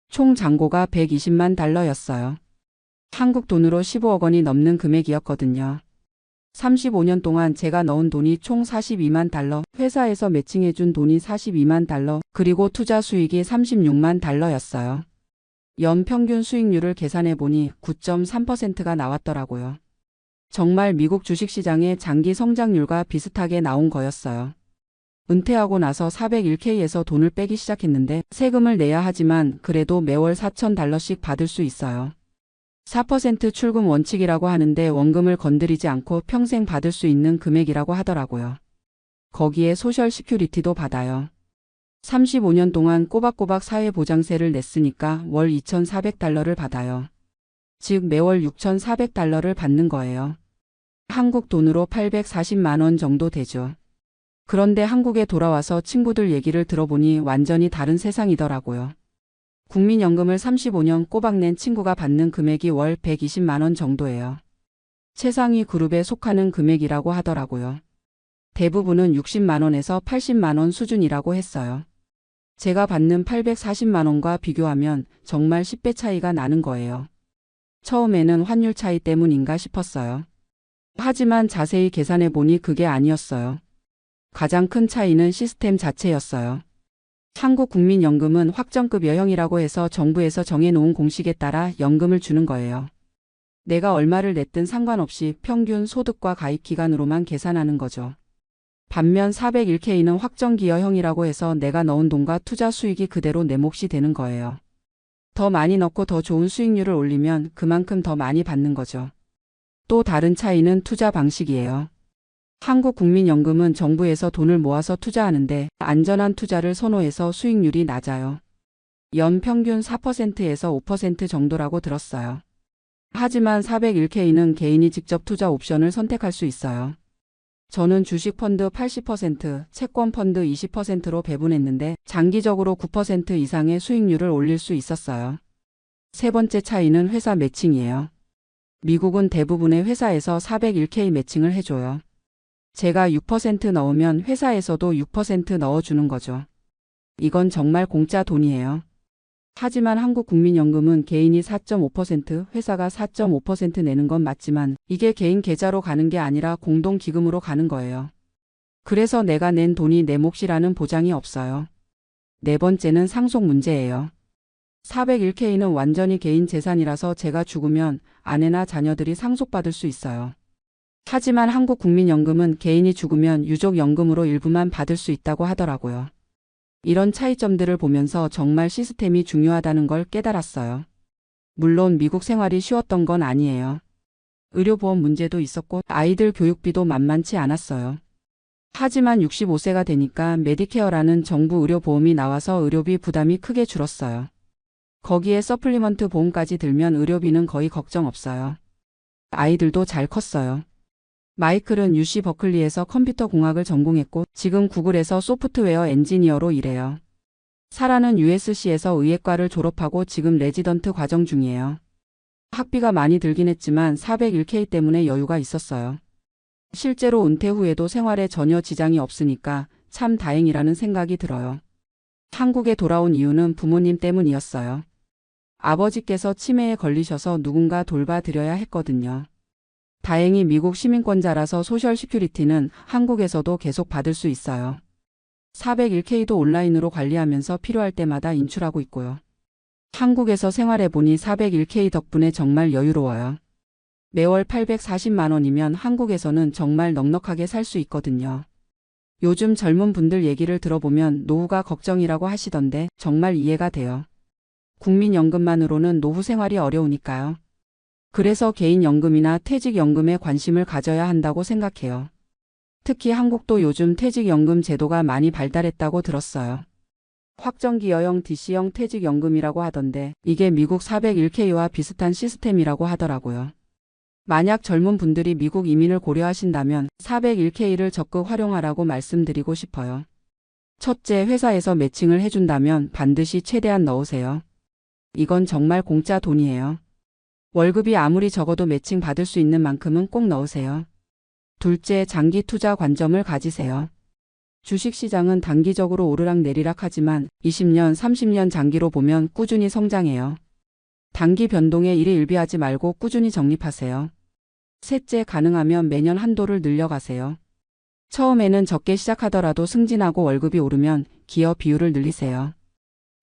A: 총 잔고가 $120만 였어요. 한국 돈으로 15억 원이 넘는 금액이었거든요. 35년 동안 제가 넣은 돈이 총 $42만, 회사에서 매칭해준 돈이 $42만, 그리고 투자 수익이 $36만 였어요. 연평균 수익률을 계산해보니 9.3%가 나왔더라고요. 정말 미국 주식시장의 장기 성장률과 비슷하게 나온 거였어요. 은퇴하고 나서 401k에서 돈을 빼기 시작했는데 세금을 내야 하지만 그래도 매월 $4,000씩 받을 수 있어요. 4% 출금 원칙이라고 하는데 원금을 건드리지 않고 평생 받을 수 있는 금액이라고 하더라고요. 거기에 소셜 시큐리티도 받아요. 35년 동안 꼬박꼬박 사회보장세를 냈으니까 월 2,400달러를 받아요. 즉 매월 6,400달러를 받는 거예요. 한국 돈으로 840만 원 정도 되죠. 그런데 한국에 돌아와서 친구들 얘기를 들어보니 완전히 다른 세상이더라고요. 국민연금을 35년 꼬박 낸 친구가 받는 금액이 월 120만 원 정도예요. 최상위 그룹에 속하는 금액이라고 하더라고요. 대부분은 60만 원에서 80만 원 수준이라고 했어요. 제가 받는 840만 원과 비교하면 정말 10배 차이가 나는 거예요. 처음에는 환율 차이 때문인가 싶었어요. 하지만 자세히 계산해 보니 그게 아니었어요. 가장 큰 차이는 시스템 자체였어요. 한국국민연금은 확정급여형이라고 해서 정부에서 정해놓은 공식에 따라 연금을 주는 거예요. 내가 얼마를 냈든 상관없이 평균 소득과 가입기간으로만 계산하는 거죠. 반면 401K는 확정기여형이라고 해서 내가 넣은 돈과 투자 수익이 그대로 내 몫이 되는 거예요. 더 많이 넣고 더 좋은 수익률을 올리면 그만큼 더 많이 받는 거죠. 또 다른 차이는 투자 방식이에요. 한국국민연금은 정부에서 돈을 모아서 투자하는데 안전한 투자를 선호해서 수익률이 낮아요. 연평균 4%에서 5% 정도라고 들었어요. 하지만 401K는 개인이 직접 투자 옵션을 선택할 수 있어요. 저는 주식펀드 80%, 채권펀드 20%로 배분했는데 장기적으로 9% 이상의 수익률을 올릴 수 있었어요. 세 번째 차이는 회사 매칭이에요. 미국은 대부분의 회사에서 401K 매칭을 해줘요. 제가 6% 넣으면 회사에서도 6% 넣어주는 거죠. 이건 정말 공짜 돈이에요. 하지만 한국국민연금은 개인이 4.5%, 회사가 4.5% 내는 건 맞지만 이게 개인 계좌로 가는 게 아니라 공동기금으로 가는 거예요. 그래서 내가 낸 돈이 내 몫이라는 보장이 없어요. 네 번째는 상속 문제예요. 401K는 완전히 개인 재산이라서 제가 죽으면 아내나 자녀들이 상속받을 수 있어요. 하지만 한국국민연금은 개인이 죽으면 유족연금으로 일부만 받을 수 있다고 하더라고요. 이런 차이점들을 보면서 정말 시스템이 중요하다는 걸 깨달았어요. 물론 미국 생활이 쉬웠던 건 아니에요. 의료보험 문제도 있었고 아이들 교육비도 만만치 않았어요. 하지만 65세가 되니까 메디케어라는 정부 의료보험이 나와서 의료비 부담이 크게 줄었어요. 거기에 서플리먼트 보험까지 들면 의료비는 거의 걱정 없어요. 아이들도 잘 컸어요. 마이클은 UC 버클리에서 컴퓨터 공학을 전공했고 지금 구글에서 소프트웨어 엔지니어로 일해요. 사라는 USC에서 의예과를 졸업하고 지금 레지던트 과정 중이에요. 학비가 많이 들긴 했지만 401K 때문에 여유가 있었어요. 실제로 은퇴 후에도 생활에 전혀 지장이 없으니까 참 다행이라는 생각이 들어요. 한국에 돌아온 이유는 부모님 때문이었어요. 아버지께서 치매에 걸리셔서 누군가 돌봐드려야 했거든요. 다행히 미국 시민권자라서 소셜 시큐리티는 한국에서도 계속 받을 수 있어요. 401K도 온라인으로 관리하면서 필요할 때마다 인출하고 있고요. 한국에서 생활해보니 401K 덕분에 정말 여유로워요. 매월 840만 원이면 한국에서는 정말 넉넉하게 살 수 있거든요. 요즘 젊은 분들 얘기를 들어보면 노후가 걱정이라고 하시던데 정말 이해가 돼요. 국민연금만으로는 노후 생활이 어려우니까요. 그래서 개인연금이나 퇴직연금에 관심을 가져야 한다고 생각해요. 특히 한국도 요즘 퇴직연금 제도가 많이 발달했다고 들었어요. 확정기여형 DC형 퇴직연금이라고 하던데 이게 미국 401K와 비슷한 시스템이라고 하더라고요. 만약 젊은 분들이 미국 이민을 고려하신다면 401K를 적극 활용하라고 말씀드리고 싶어요. 첫째, 회사에서 매칭을 해준다면 반드시 최대한 넣으세요. 이건 정말 공짜 돈이에요. 월급이 아무리 적어도 매칭 받을 수 있는 만큼은 꼭 넣으세요. 둘째, 장기 투자 관점을 가지세요. 주식시장은 단기적으로 오르락내리락 하지만 20년, 30년 장기로 보면 꾸준히 성장해요. 단기 변동에 일희일비하지 말고 꾸준히 적립하세요. 셋째, 가능하면 매년 한도를 늘려가세요. 처음에는 적게 시작하더라도 승진하고 월급이 오르면 기여 비율을 늘리세요.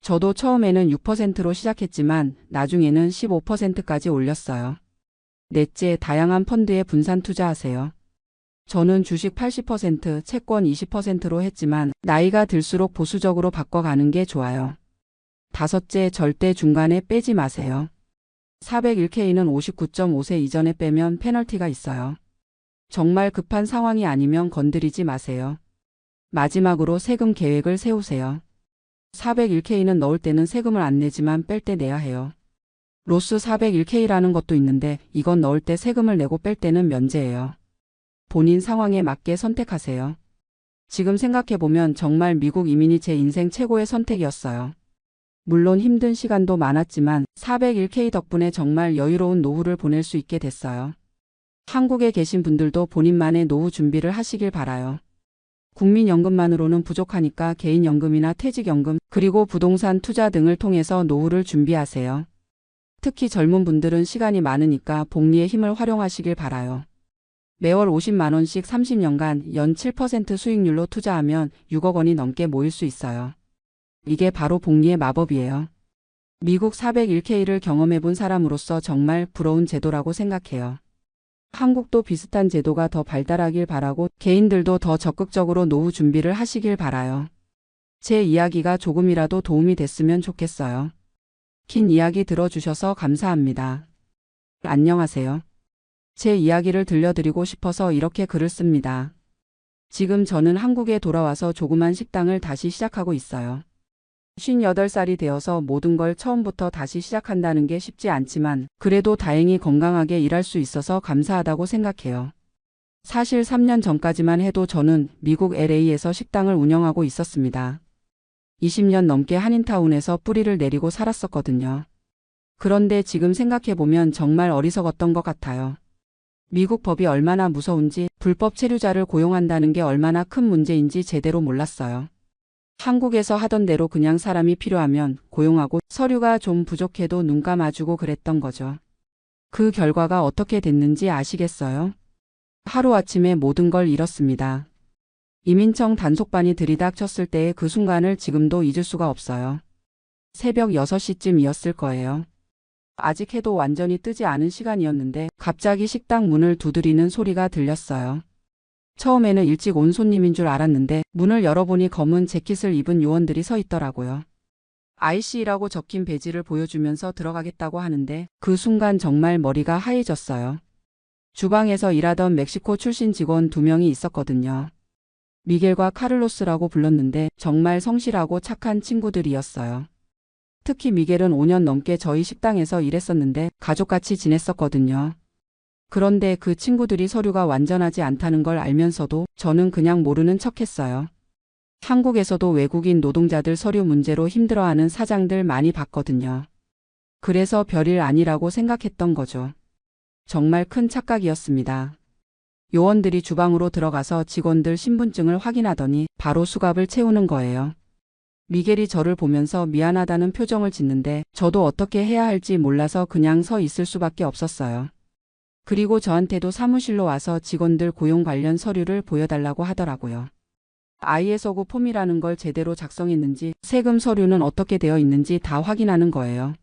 A: 저도 처음에는 6%로 시작했지만 나중에는 15%까지 올렸어요. 넷째, 다양한 펀드에 분산 투자하세요. 저는 주식 80%, 채권 20%로 했지만 나이가 들수록 보수적으로 바꿔가는 게 좋아요. 다섯째, 절대 중간에 빼지 마세요. 401K는 59.5세 이전에 빼면 페널티가 있어요. 정말 급한 상황이 아니면 건드리지 마세요. 마지막으로 세금 계획을 세우세요. 401K는 넣을 때는 세금을 안 내지만 뺄 때 내야 해요. 로스 401K라는 것도 있는데 이건 넣을 때 세금을 내고 뺄 때는 면제예요. 본인 상황에 맞게 선택하세요. 지금 생각해보면 정말 미국 이민이 제 인생 최고의 선택이었어요. 물론 힘든 시간도 많았지만 401K 덕분에 정말 여유로운 노후를 보낼 수 있게 됐어요. 한국에 계신 분들도 본인만의 노후 준비를 하시길 바라요. 국민연금만으로는 부족하니까 개인연금이나 퇴직연금, 그리고 부동산 투자 등을 통해서 노후를 준비하세요. 특히 젊은 분들은 시간이 많으니까 복리의 힘을 활용하시길 바라요. 매월 50만 원씩 30년간 연 7% 수익률로 투자하면 6억 원이 넘게 모일 수 있어요. 이게 바로 복리의 마법이에요. 미국 401K를 경험해 본 사람으로서 정말 부러운 제도라고 생각해요. 한국도 비슷한 제도가 더 발달하길 바라고 개인들도 더 적극적으로 노후 준비를 하시길 바라요. 제 이야기가 조금이라도 도움이 됐으면 좋겠어요. 긴 이야기 들어주셔서 감사합니다. 안녕하세요. 제 이야기를 들려드리고 싶어서 이렇게 글을 씁니다. 지금 저는 한국에 돌아와서 조그만 식당을 다시 시작하고 있어요. 58살이 되어서 모든 걸 처음부터 다시 시작한다는 게 쉽지 않지만 그래도 다행히 건강하게 일할 수 있어서 감사하다고 생각해요. 사실 3년 전까지만 해도 저는 미국 LA에서 식당을 운영하고 있었습니다. 20년 넘게 한인타운에서 뿌리를 내리고 살았었거든요. 그런데 지금 생각해보면 정말 어리석었던 것 같아요. 미국 법이 얼마나 무서운지, 불법 체류자를 고용한다는 게 얼마나 큰 문제인지 제대로 몰랐어요. 한국에서 하던 대로 그냥 사람이 필요하면 고용하고 서류가 좀 부족해도 눈 감아주고 그랬던 거죠. 그 결과가 어떻게 됐는지 아시겠어요? 하루아침에 모든 걸 잃었습니다. 이민청 단속반이 들이닥쳤을 때의 그 순간을 지금도 잊을 수가 없어요. 새벽 6시쯤이었을 거예요. 아직 해도 완전히 뜨지 않은 시간이었는데 갑자기 식당 문을 두드리는 소리가 들렸어요. 처음에는 일찍 온 손님인 줄 알았는데 문을 열어보니 검은 재킷을 입은 요원들이 서 있더라고요. IC라고 적힌 배지를 보여주면서 들어가겠다고 하는데 그 순간 정말 머리가 하얘졌어요. 주방에서 일하던 멕시코 출신 직원 2명이 있었거든요. 미겔과 카를로스라고 불렀는데 정말 성실하고 착한 친구들이었어요. 특히 미겔은 5년 넘게 저희 식당에서 일했었는데 가족같이 지냈었거든요. 그런데 그 친구들이 서류가 완전하지 않다는 걸 알면서도 저는 그냥 모르는 척했어요. 한국에서도 외국인 노동자들 서류 문제로 힘들어하는 사장들 많이 봤거든요. 그래서 별일 아니라고 생각했던 거죠. 정말 큰 착각이었습니다. 요원들이 주방으로 들어가서 직원들 신분증을 확인하더니 바로 수갑을 채우는 거예요. 미겔이 저를 보면서 미안하다는 표정을 짓는데 저도 어떻게 해야 할지 몰라서 그냥 서 있을 수밖에 없었어요. 그리고 저한테도 사무실로 와서 직원들 고용 관련 서류를 보여달라고 하더라고요. ISO9 폼이라는 걸 제대로 작성했는지, 세금 서류는 어떻게 되어 있는지 다 확인하는 거예요.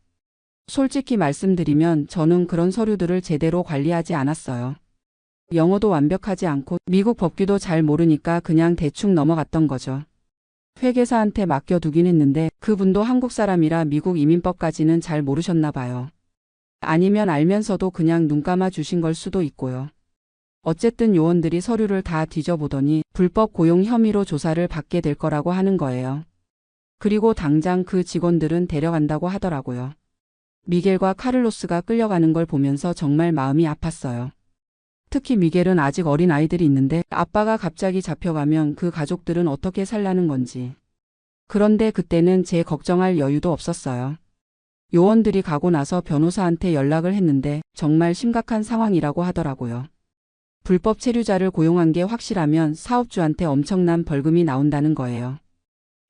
A: 솔직히 말씀드리면 저는 그런 서류들을 제대로 관리하지 않았어요. 영어도 완벽하지 않고 미국 법규도 잘 모르니까 그냥 대충 넘어갔던 거죠. 회계사한테 맡겨두긴 했는데 그분도 한국 사람이라 미국 이민법까지는 잘 모르셨나 봐요. 아니면 알면서도 그냥 눈 감아 주신 걸 수도 있고요. 어쨌든 요원들이 서류를 다 뒤져보더니 불법 고용 혐의로 조사를 받게 될 거라고 하는 거예요. 그리고 당장 그 직원들은 데려간다고 하더라고요. 미겔과 카를로스가 끌려가는 걸 보면서 정말 마음이 아팠어요. 특히 미겔은 아직 어린 아이들이 있는데 아빠가 갑자기 잡혀가면 그 가족들은 어떻게 살라는 건지. 그런데 그때는 제 걱정할 여유도 없었어요. 요원들이 가고 나서 변호사한테 연락을 했는데 정말 심각한 상황이라고 하더라고요. 불법 체류자를 고용한 게 확실하면 사업주한테 엄청난 벌금이 나온다는 거예요.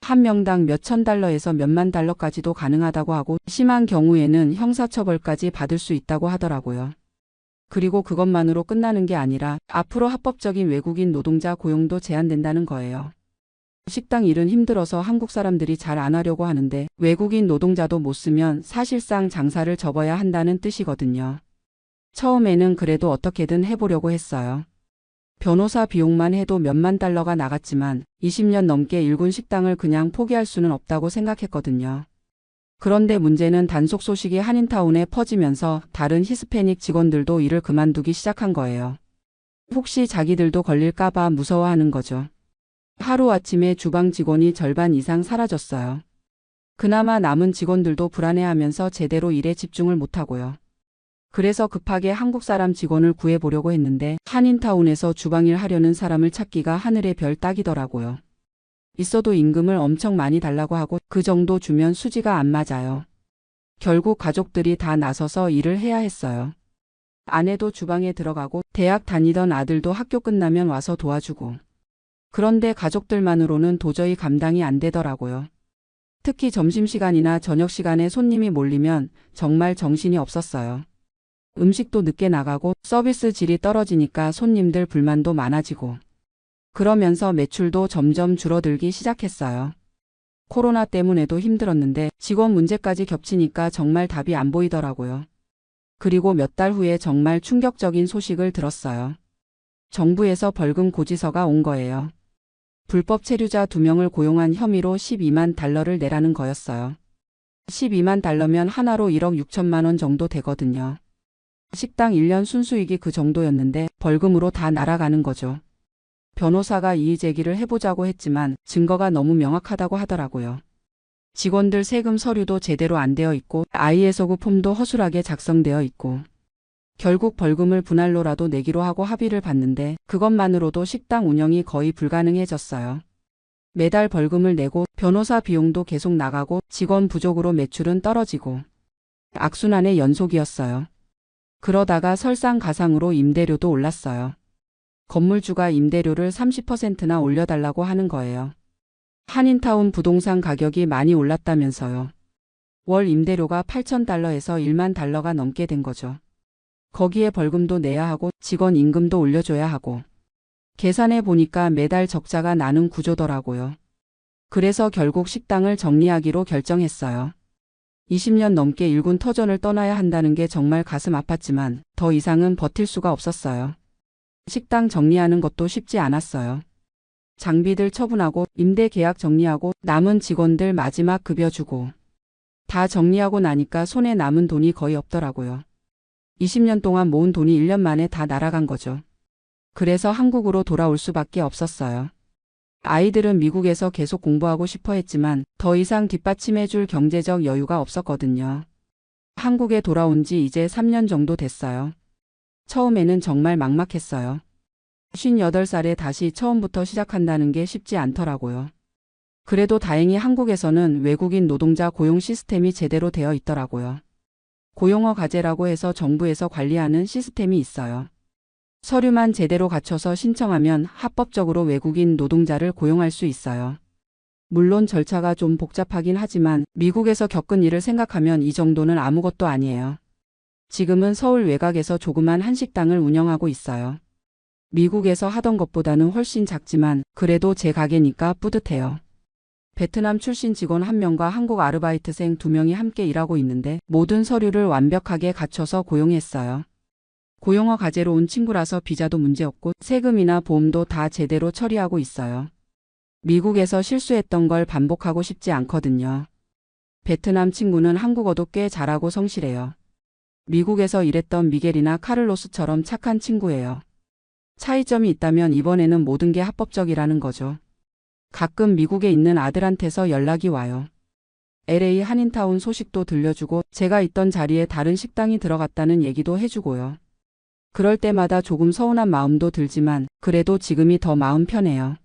A: 한 명당 몇천 달러에서 몇만 달러까지도 가능하다고 하고 심한 경우에는 형사처벌까지 받을 수 있다고 하더라고요. 그리고 그것만으로 끝나는 게 아니라 앞으로 합법적인 외국인 노동자 고용도 제한된다는 거예요. 식당 일은 힘들어서 한국 사람들이 잘 안 하려고 하는데 외국인 노동자도 못 쓰면 사실상 장사를 접어야 한다는 뜻이거든요. 처음에는 그래도 어떻게든 해보려고 했어요. 변호사 비용만 해도 몇만 달러가 나갔지만 20년 넘게 일군 식당을 그냥 포기할 수는 없다고 생각했거든요. 그런데 문제는 단속 소식이 한인타운에 퍼지면서 다른 히스패닉 직원들도 일을 그만두기 시작한 거예요. 혹시 자기들도 걸릴까봐 무서워하는 거죠. 하루아침에 주방 직원이 절반 이상 사라졌어요. 그나마 남은 직원들도 불안해하면서 제대로 일에 집중을 못하고요. 그래서 급하게 한국 사람 직원을 구해보려고 했는데 한인타운에서 주방일 하려는 사람을 찾기가 하늘의 별 따기더라고요. 있어도 임금을 엄청 많이 달라고 하고 그 정도 주면 수지가 안 맞아요. 결국 가족들이 다 나서서 일을 해야 했어요. 아내도 주방에 들어가고 대학 다니던 아들도 학교 끝나면 와서 도와주고. 그런데 가족들만으로는 도저히 감당이 안 되더라고요. 특히 점심시간이나 저녁시간에 손님이 몰리면 정말 정신이 없었어요. 음식도 늦게 나가고 서비스 질이 떨어지니까 손님들 불만도 많아지고. 그러면서 매출도 점점 줄어들기 시작했어요. 코로나 때문에도 힘들었는데 직원 문제까지 겹치니까 정말 답이 안 보이더라고요. 그리고 몇 달 후에 정말 충격적인 소식을 들었어요. 정부에서 벌금 고지서가 온 거예요. 불법 체류자 2명을 고용한 혐의로 12만 달러를 내라는 거였어요. 12만 달러면 하나로 1억 6천만 원 정도 되거든요. 식당 1년 순수익이 그 정도였는데 벌금으로 다 날아가는 거죠. 변호사가 이의 제기를 해보자고 했지만 증거가 너무 명확하다고 하더라고요. 직원들 세금 서류도 제대로 안 되어 있고 ISO 폼도 허술하게 작성되어 있고. 결국 벌금을 분할로라도 내기로 하고 합의를 봤는데 그것만으로도 식당 운영이 거의 불가능해졌어요. 매달 벌금을 내고 변호사 비용도 계속 나가고 직원 부족으로 매출은 떨어지고. 악순환의 연속이었어요. 그러다가 설상가상으로 임대료도 올랐어요. 건물주가 임대료를 30%나 올려달라고 하는 거예요. 한인타운 부동산 가격이 많이 올랐다면서요. 월 임대료가 8,000달러에서 1만 달러가 넘게 된 거죠. 거기에 벌금도 내야 하고 직원 임금도 올려줘야 하고. 계산해 보니까 매달 적자가 나는 구조더라고요. 그래서 결국 식당을 정리하기로 결정했어요. 20년 넘게 일군 터전을 떠나야 한다는 게 정말 가슴 아팠지만 더 이상은 버틸 수가 없었어요. 식당 정리하는 것도 쉽지 않았어요. 장비들 처분하고 임대 계약 정리하고 남은 직원들 마지막 급여 주고. 다 정리하고 나니까 손에 남은 돈이 거의 없더라고요. 20년 동안 모은 돈이 1년 만에 다 날아간 거죠. 그래서 한국으로 돌아올 수밖에 없었어요. 아이들은 미국에서 계속 공부하고 싶어 했지만 더 이상 뒷받침해줄 경제적 여유가 없었거든요. 한국에 돌아온 지 이제 3년 정도 됐어요. 처음에는 정말 막막했어요. 58살에 다시 처음부터 시작한다는 게 쉽지 않더라고요. 그래도 다행히 한국에서는 외국인 노동자 고용 시스템이 제대로 되어 있더라고요. 고용어 가제라고 해서 정부에서 관리하는 시스템이 있어요. 서류만 제대로 갖춰서 신청하면 합법적으로 외국인 노동자를 고용할 수 있어요. 물론 절차가 좀 복잡하긴 하지만 미국에서 겪은 일을 생각하면 이 정도는 아무것도 아니에요. 지금은 서울 외곽에서 조그만 한식당을 운영하고 있어요. 미국에서 하던 것보다는 훨씬 작지만 그래도 제 가게니까 뿌듯해요. 베트남 출신 직원 1명과 한국 아르바이트생 2명이 함께 일하고 있는데 모든 서류를 완벽하게 갖춰서 고용했어요. 고용어 가제로 온 친구라서 비자도 문제없고 세금이나 보험도 다 제대로 처리하고 있어요. 미국에서 실수했던 걸 반복하고 싶지 않거든요. 베트남 친구는 한국어도 꽤 잘하고 성실해요. 미국에서 일했던 미겔이나 카를로스처럼 착한 친구예요. 차이점이 있다면 이번에는 모든 게 합법적이라는 거죠. 가끔 미국에 있는 아들한테서 연락이 와요. LA 한인타운 소식도 들려주고 제가 있던 자리에 다른 식당이 들어갔다는 얘기도 해주고요. 그럴 때마다 조금 서운한 마음도 들지만 그래도 지금이 더 마음 편해요.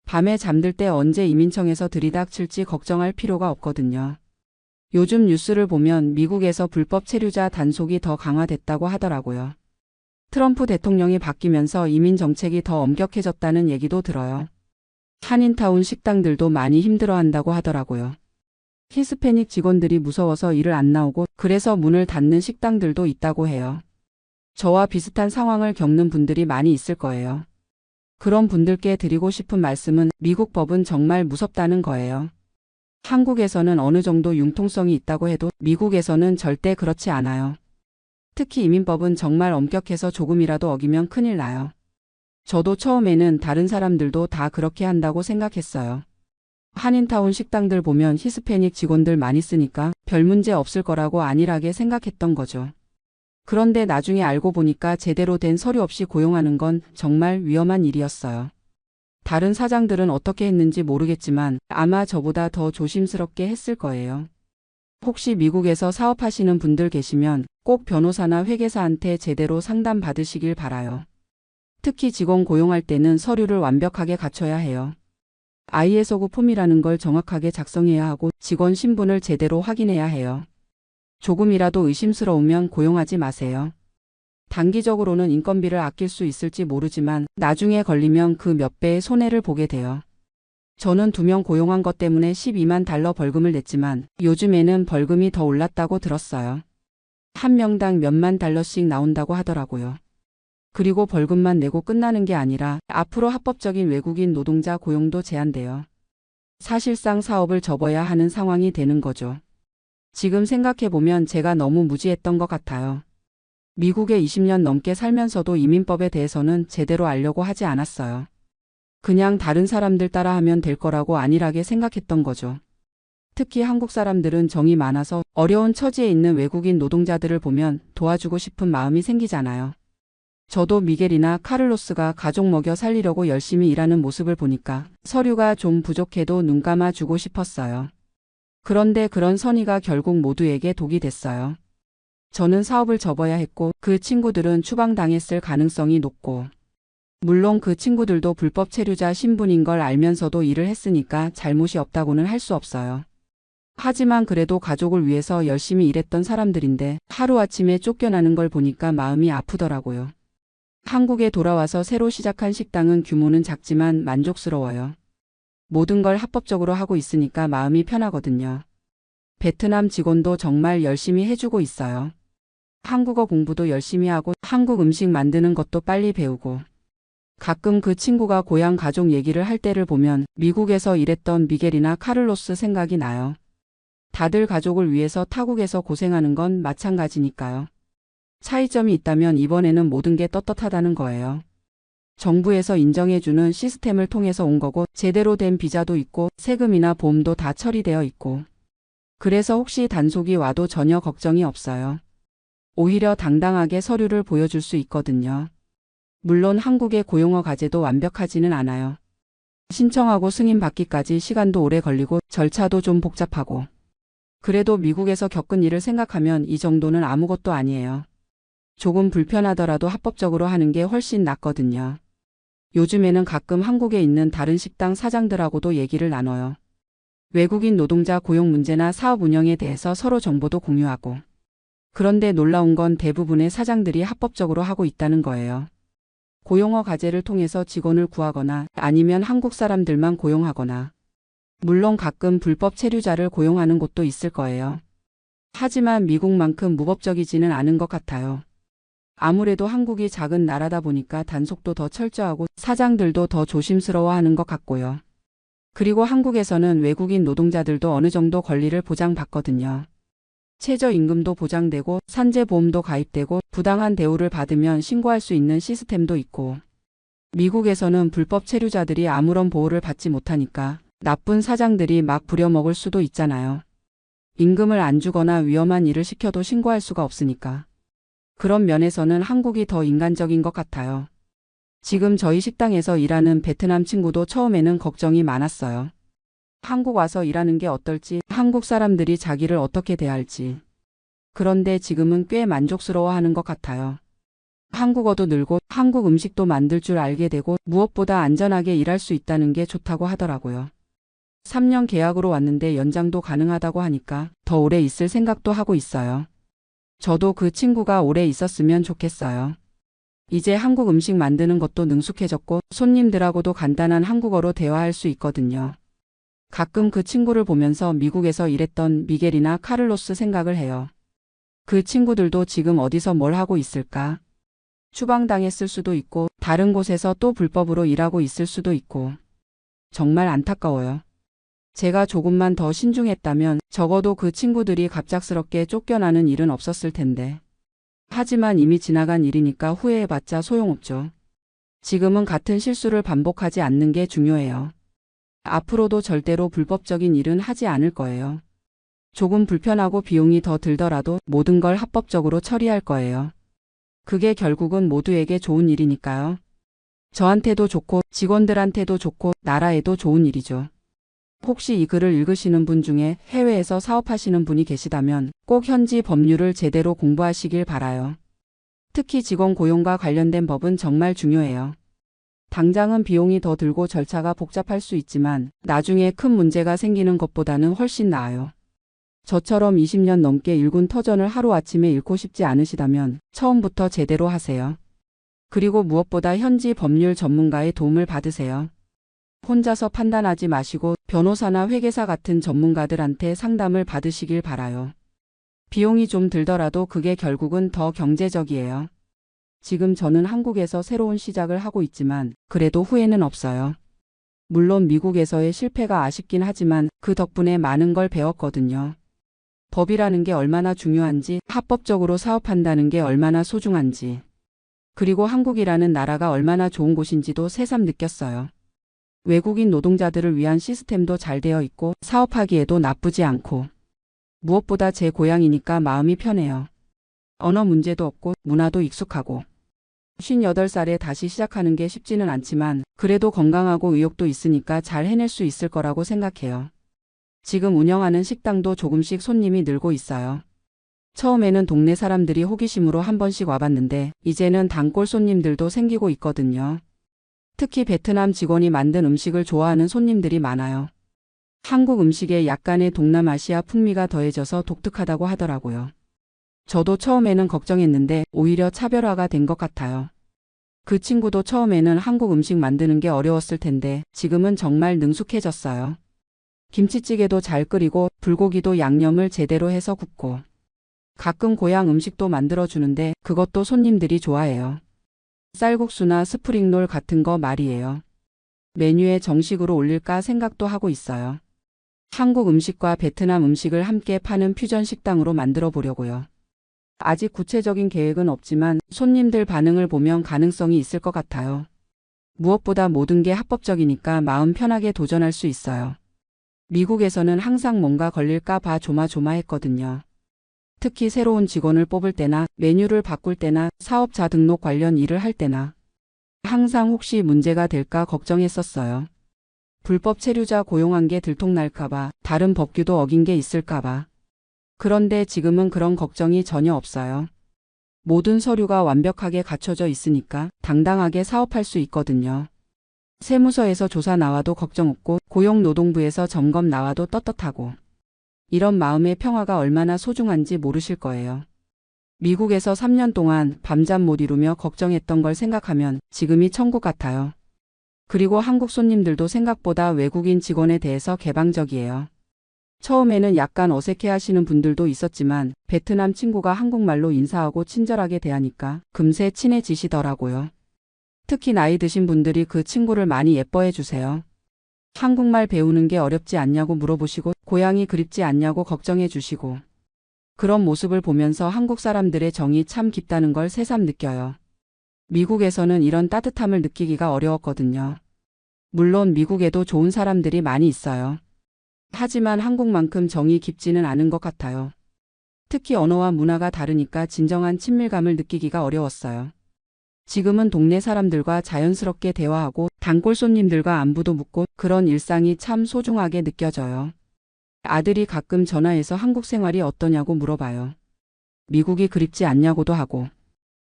A: 밤에 잠들 때 언제 이민청에서 들이닥칠지 걱정할 필요가 없거든요. 요즘 뉴스를 보면 미국에서 불법 체류자 단속이 더 강화됐다고 하더라고요. 트럼프 대통령이 바뀌면서 이민 정책이 더 엄격해졌다는 얘기도 들어요. 한인타운 식당들도 많이 힘들어한다고 하더라고요. 히스패닉 직원들이 무서워서 일을 안 나오고 그래서 문을 닫는 식당들도 있다고 해요. 저와 비슷한 상황을 겪는 분들이 많이 있을 거예요. 그런 분들께 드리고 싶은 말씀은 미국 법은 정말 무섭다는 거예요. 한국에서는 어느 정도 융통성이 있다고 해도 미국에서는 절대 그렇지 않아요. 특히 이민법은 정말 엄격해서 조금이라도 어기면 큰일 나요. 저도 처음에는 다른 사람들도 다 그렇게 한다고 생각했어요. 한인타운 식당들 보면 히스패닉 직원들 많이 쓰니까 별 문제 없을 거라고 안일하게 생각했던 거죠. 그런데 나중에 알고 보니까 제대로 된 서류 없이 고용하는 건 정말 위험한 일이었어요. 다른 사장들은 어떻게 했는지 모르겠지만 아마 저보다 더 조심스럽게 했을 거예요. 혹시 미국에서 사업하시는 분들 계시면 꼭 변호사나 회계사한테 제대로 상담 받으시길 바라요. 특히 직원 고용할 때는 서류를 완벽하게 갖춰야 해요. ISO 폼이라는 걸 정확하게 작성해야 하고 직원 신분을 제대로 확인해야 해요. 조금이라도 의심스러우면 고용하지 마세요. 단기적으로는 인건비를 아낄 수 있을지 모르지만 나중에 걸리면 그 몇 배의 손해를 보게 돼요. 저는 2명 고용한 것 때문에 $12만 벌금을 냈지만 요즘에는 벌금이 더 올랐다고 들었어요. 한 명당 몇만 달러씩 나온다고 하더라고요. 그리고 벌금만 내고 끝나는 게 아니라 앞으로 합법적인 외국인 노동자 고용도 제한돼요. 사실상 사업을 접어야 하는 상황이 되는 거죠. 지금 생각해보면 제가 너무 무지했던 것 같아요. 미국에 20년 넘게 살면서도 이민법에 대해서는 제대로 알려고 하지 않았어요. 그냥 다른 사람들 따라하면 될 거라고 안일하게 생각했던 거죠. 특히 한국 사람들은 정이 많아서 어려운 처지에 있는 외국인 노동자들을 보면 도와주고 싶은 마음이 생기잖아요. 저도 미겔이나 카를로스가 가족 먹여 살리려고 열심히 일하는 모습을 보니까 서류가 좀 부족해도 눈 감아 주고 싶었어요. 그런데 그런 선의가 결국 모두에게 독이 됐어요. 저는 사업을 접어야 했고 그 친구들은 추방당했을 가능성이 높고 물론 그 친구들도 불법 체류자 신분인 걸 알면서도 일을 했으니까 잘못이 없다고는 할 수 없어요. 하지만 그래도 가족을 위해서 열심히 일했던 사람들인데 하루아침에 쫓겨나는 걸 보니까 마음이 아프더라고요. 한국에 돌아와서 새로 시작한 식당은 규모는 작지만 만족스러워요. 모든 걸 합법적으로 하고 있으니까 마음이 편하거든요. 베트남 직원도 정말 열심히 해주고 있어요. 한국어 공부도 열심히 하고 한국 음식 만드는 것도 빨리 배우고 가끔 그 친구가 고향 가족 얘기를 할 때를 보면 미국에서 일했던 미겔이나 카를로스 생각이 나요. 다들 가족을 위해서 타국에서 고생하는 건 마찬가지니까요. 차이점이 있다면 이번에는 모든 게 떳떳하다는 거예요. 정부에서 인정해주는 시스템을 통해서 온 거고 제대로 된 비자도 있고 세금이나 보험도 다 처리되어 있고 그래서 혹시 단속이 와도 전혀 걱정이 없어요. 오히려 당당하게 서류를 보여줄 수 있거든요. 물론 한국의 고용어 과제도 완벽하지는 않아요. 신청하고 승인받기까지 시간도 오래 걸리고 절차도 좀 복잡하고 그래도 미국에서 겪은 일을 생각하면 이 정도는 아무것도 아니에요. 조금 불편하더라도 합법적으로 하는 게 훨씬 낫거든요. 요즘에는 가끔 한국에 있는 다른 식당 사장들하고도 얘기를 나눠요. 외국인 노동자 고용 문제나 사업 운영에 대해서 서로 정보도 공유하고. 그런데 놀라운 건 대부분의 사장들이 합법적으로 하고 있다는 거예요. 고용어 과제를 통해서 직원을 구하거나 아니면 한국 사람들만 고용하거나 물론 가끔 불법 체류자를 고용하는 곳도 있을 거예요. 하지만 미국만큼 무법적이지는 않은 것 같아요. 아무래도 한국이 작은 나라다 보니까 단속도 더 철저하고 사장들도 더 조심스러워하는 것 같고요. 그리고 한국에서는 외국인 노동자들도 어느 정도 권리를 보장받거든요. 최저임금도 보장되고 산재보험도 가입되고 부당한 대우를 받으면 신고할 수 있는 시스템도 있고 미국에서는 불법 체류자들이 아무런 보호를 받지 못하니까 나쁜 사장들이 막 부려먹을 수도 있잖아요. 임금을 안 주거나 위험한 일을 시켜도 신고할 수가 없으니까. 그런 면에서는 한국이 더 인간적인 것 같아요. 지금 저희 식당에서 일하는 베트남 친구도 처음에는 걱정이 많았어요. 한국 와서 일하는 게 어떨지, 한국 사람들이 자기를 어떻게 대할지. 그런데 지금은 꽤 만족스러워하는 것 같아요. 한국어도 늘고 한국 음식도 만들 줄 알게 되고 무엇보다 안전하게 일할 수 있다는 게 좋다고 하더라고요. 3년 계약으로 왔는데 연장도 가능하다고 하니까 더 오래 있을 생각도 하고 있어요. 저도 그 친구가 오래 있었으면 좋겠어요. 이제 한국 음식 만드는 것도 능숙해졌고 손님들하고도 간단한 한국어로 대화할 수 있거든요. 가끔 그 친구를 보면서 미국에서 일했던 미겔이나 카를로스 생각을 해요. 그 친구들도 지금 어디서 뭘 하고 있을까? 추방당했을 수도 있고 다른 곳에서 또 불법으로 일하고 있을 수도 있고 정말 안타까워요. 제가 조금만 더 신중했다면 적어도 그 친구들이 갑작스럽게 쫓겨나는 일은 없었을 텐데. 하지만 이미 지나간 일이니까 후회해봤자 소용없죠. 지금은 같은 실수를 반복하지 않는 게 중요해요. 앞으로도 절대로 불법적인 일은 하지 않을 거예요. 조금 불편하고 비용이 더 들더라도 모든 걸 합법적으로 처리할 거예요. 그게 결국은 모두에게 좋은 일이니까요. 저한테도 좋고 직원들한테도 좋고 나라에도 좋은 일이죠. 혹시 이 글을 읽으시는 분 중에 해외에서 사업하시는 분이 계시다면 꼭 현지 법률을 제대로 공부하시길 바라요. 특히 직원 고용과 관련된 법은 정말 중요해요. 당장은 비용이 더 들고 절차가 복잡할 수 있지만 나중에 큰 문제가 생기는 것보다는 훨씬 나아요. 저처럼 20년 넘게 일군 터전을 하루아침에 잃고 싶지 않으시다면 처음부터 제대로 하세요. 그리고 무엇보다 현지 법률 전문가의 도움을 받으세요. 혼자서 판단하지 마시고 변호사나 회계사 같은 전문가들한테 상담을 받으시길 바라요. 비용이 좀 들더라도 그게 결국은 더 경제적이에요. 지금 저는 한국에서 새로운 시작을 하고 있지만 그래도 후회는 없어요. 물론 미국에서의 실패가 아쉽긴 하지만 그 덕분에 많은 걸 배웠거든요. 법이라는 게 얼마나 중요한지, 합법적으로 사업한다는 게 얼마나 소중한지, 그리고 한국이라는 나라가 얼마나 좋은 곳인지도 새삼 느꼈어요. 외국인 노동자들을 위한 시스템도 잘 되어 있고 사업하기에도 나쁘지 않고 무엇보다 제 고향이니까 마음이 편해요. 언어 문제도 없고 문화도 익숙하고 58살에 다시 시작하는 게 쉽지는 않지만 그래도 건강하고 의욕도 있으니까 잘 해낼 수 있을 거라고 생각해요. 지금 운영하는 식당도 조금씩 손님이 늘고 있어요. 처음에는 동네 사람들이 호기심으로 한 번씩 와봤는데 이제는 단골 손님들도 생기고 있거든요. 특히 베트남 직원이 만든 음식을 좋아하는 손님들이 많아요. 한국 음식에 약간의 동남아시아 풍미가 더해져서 독특하다고 하더라고요. 저도 처음에는 걱정했는데 오히려 차별화가 된 것 같아요. 그 친구도 처음에는 한국 음식 만드는 게 어려웠을 텐데 지금은 정말 능숙해졌어요. 김치찌개도 잘 끓이고 불고기도 양념을 제대로 해서 굽고 가끔 고향 음식도 만들어주는데 그것도 손님들이 좋아해요. 쌀국수나 스프링롤 같은 거 말이에요. 메뉴에 정식으로 올릴까 생각도 하고 있어요. 한국 음식과 베트남 음식을 함께 파는 퓨전 식당으로 만들어 보려고요. 아직 구체적인 계획은 없지만 손님들 반응을 보면 가능성이 있을 것 같아요. 무엇보다 모든 게 합법적이니까 마음 편하게 도전할 수 있어요. 미국에서는 항상 뭔가 걸릴까 봐 조마조마했거든요. 특히 새로운 직원을 뽑을 때나 메뉴를 바꿀 때나 사업자 등록 관련 일을 할 때나 항상 혹시 문제가 될까 걱정했었어요. 불법 체류자 고용한 게 들통날까 봐, 다른 법규도 어긴 게 있을까 봐. 그런데 지금은 그런 걱정이 전혀 없어요. 모든 서류가 완벽하게 갖춰져 있으니까 당당하게 사업할 수 있거든요. 세무서에서 조사 나와도 걱정 없고 고용노동부에서 점검 나와도 떳떳하고 이런 마음의 평화가 얼마나 소중한지 모르실 거예요. 미국에서 3년 동안 밤잠 못 이루며 걱정했던 걸 생각하면 지금이 천국 같아요. 그리고 한국 손님들도 생각보다 외국인 직원에 대해서 개방적이에요. 처음에는 약간 어색해 하시는 분들도 있었지만 베트남 친구가 한국말로 인사하고 친절하게 대하니까 금세 친해지시더라고요. 특히 나이 드신 분들이 그 친구를 많이 예뻐해 주세요. 한국말 배우는 게 어렵지 않냐고 물어보시고 고향이 그립지 않냐고 걱정해 주시고 그런 모습을 보면서 한국 사람들의 정이 참 깊다는 걸 새삼 느껴요. 미국에서는 이런 따뜻함을 느끼기가 어려웠거든요. 물론 미국에도 좋은 사람들이 많이 있어요. 하지만 한국만큼 정이 깊지는 않은 것 같아요. 특히 언어와 문화가 다르니까 진정한 친밀감을 느끼기가 어려웠어요. 지금은 동네 사람들과 자연스럽게 대화하고 단골 손님들과 안부도 묻고 그런 일상이 참 소중하게 느껴져요. 아들이 가끔 전화해서 한국 생활이 어떠냐고 물어봐요. 미국이 그립지 않냐고도 하고.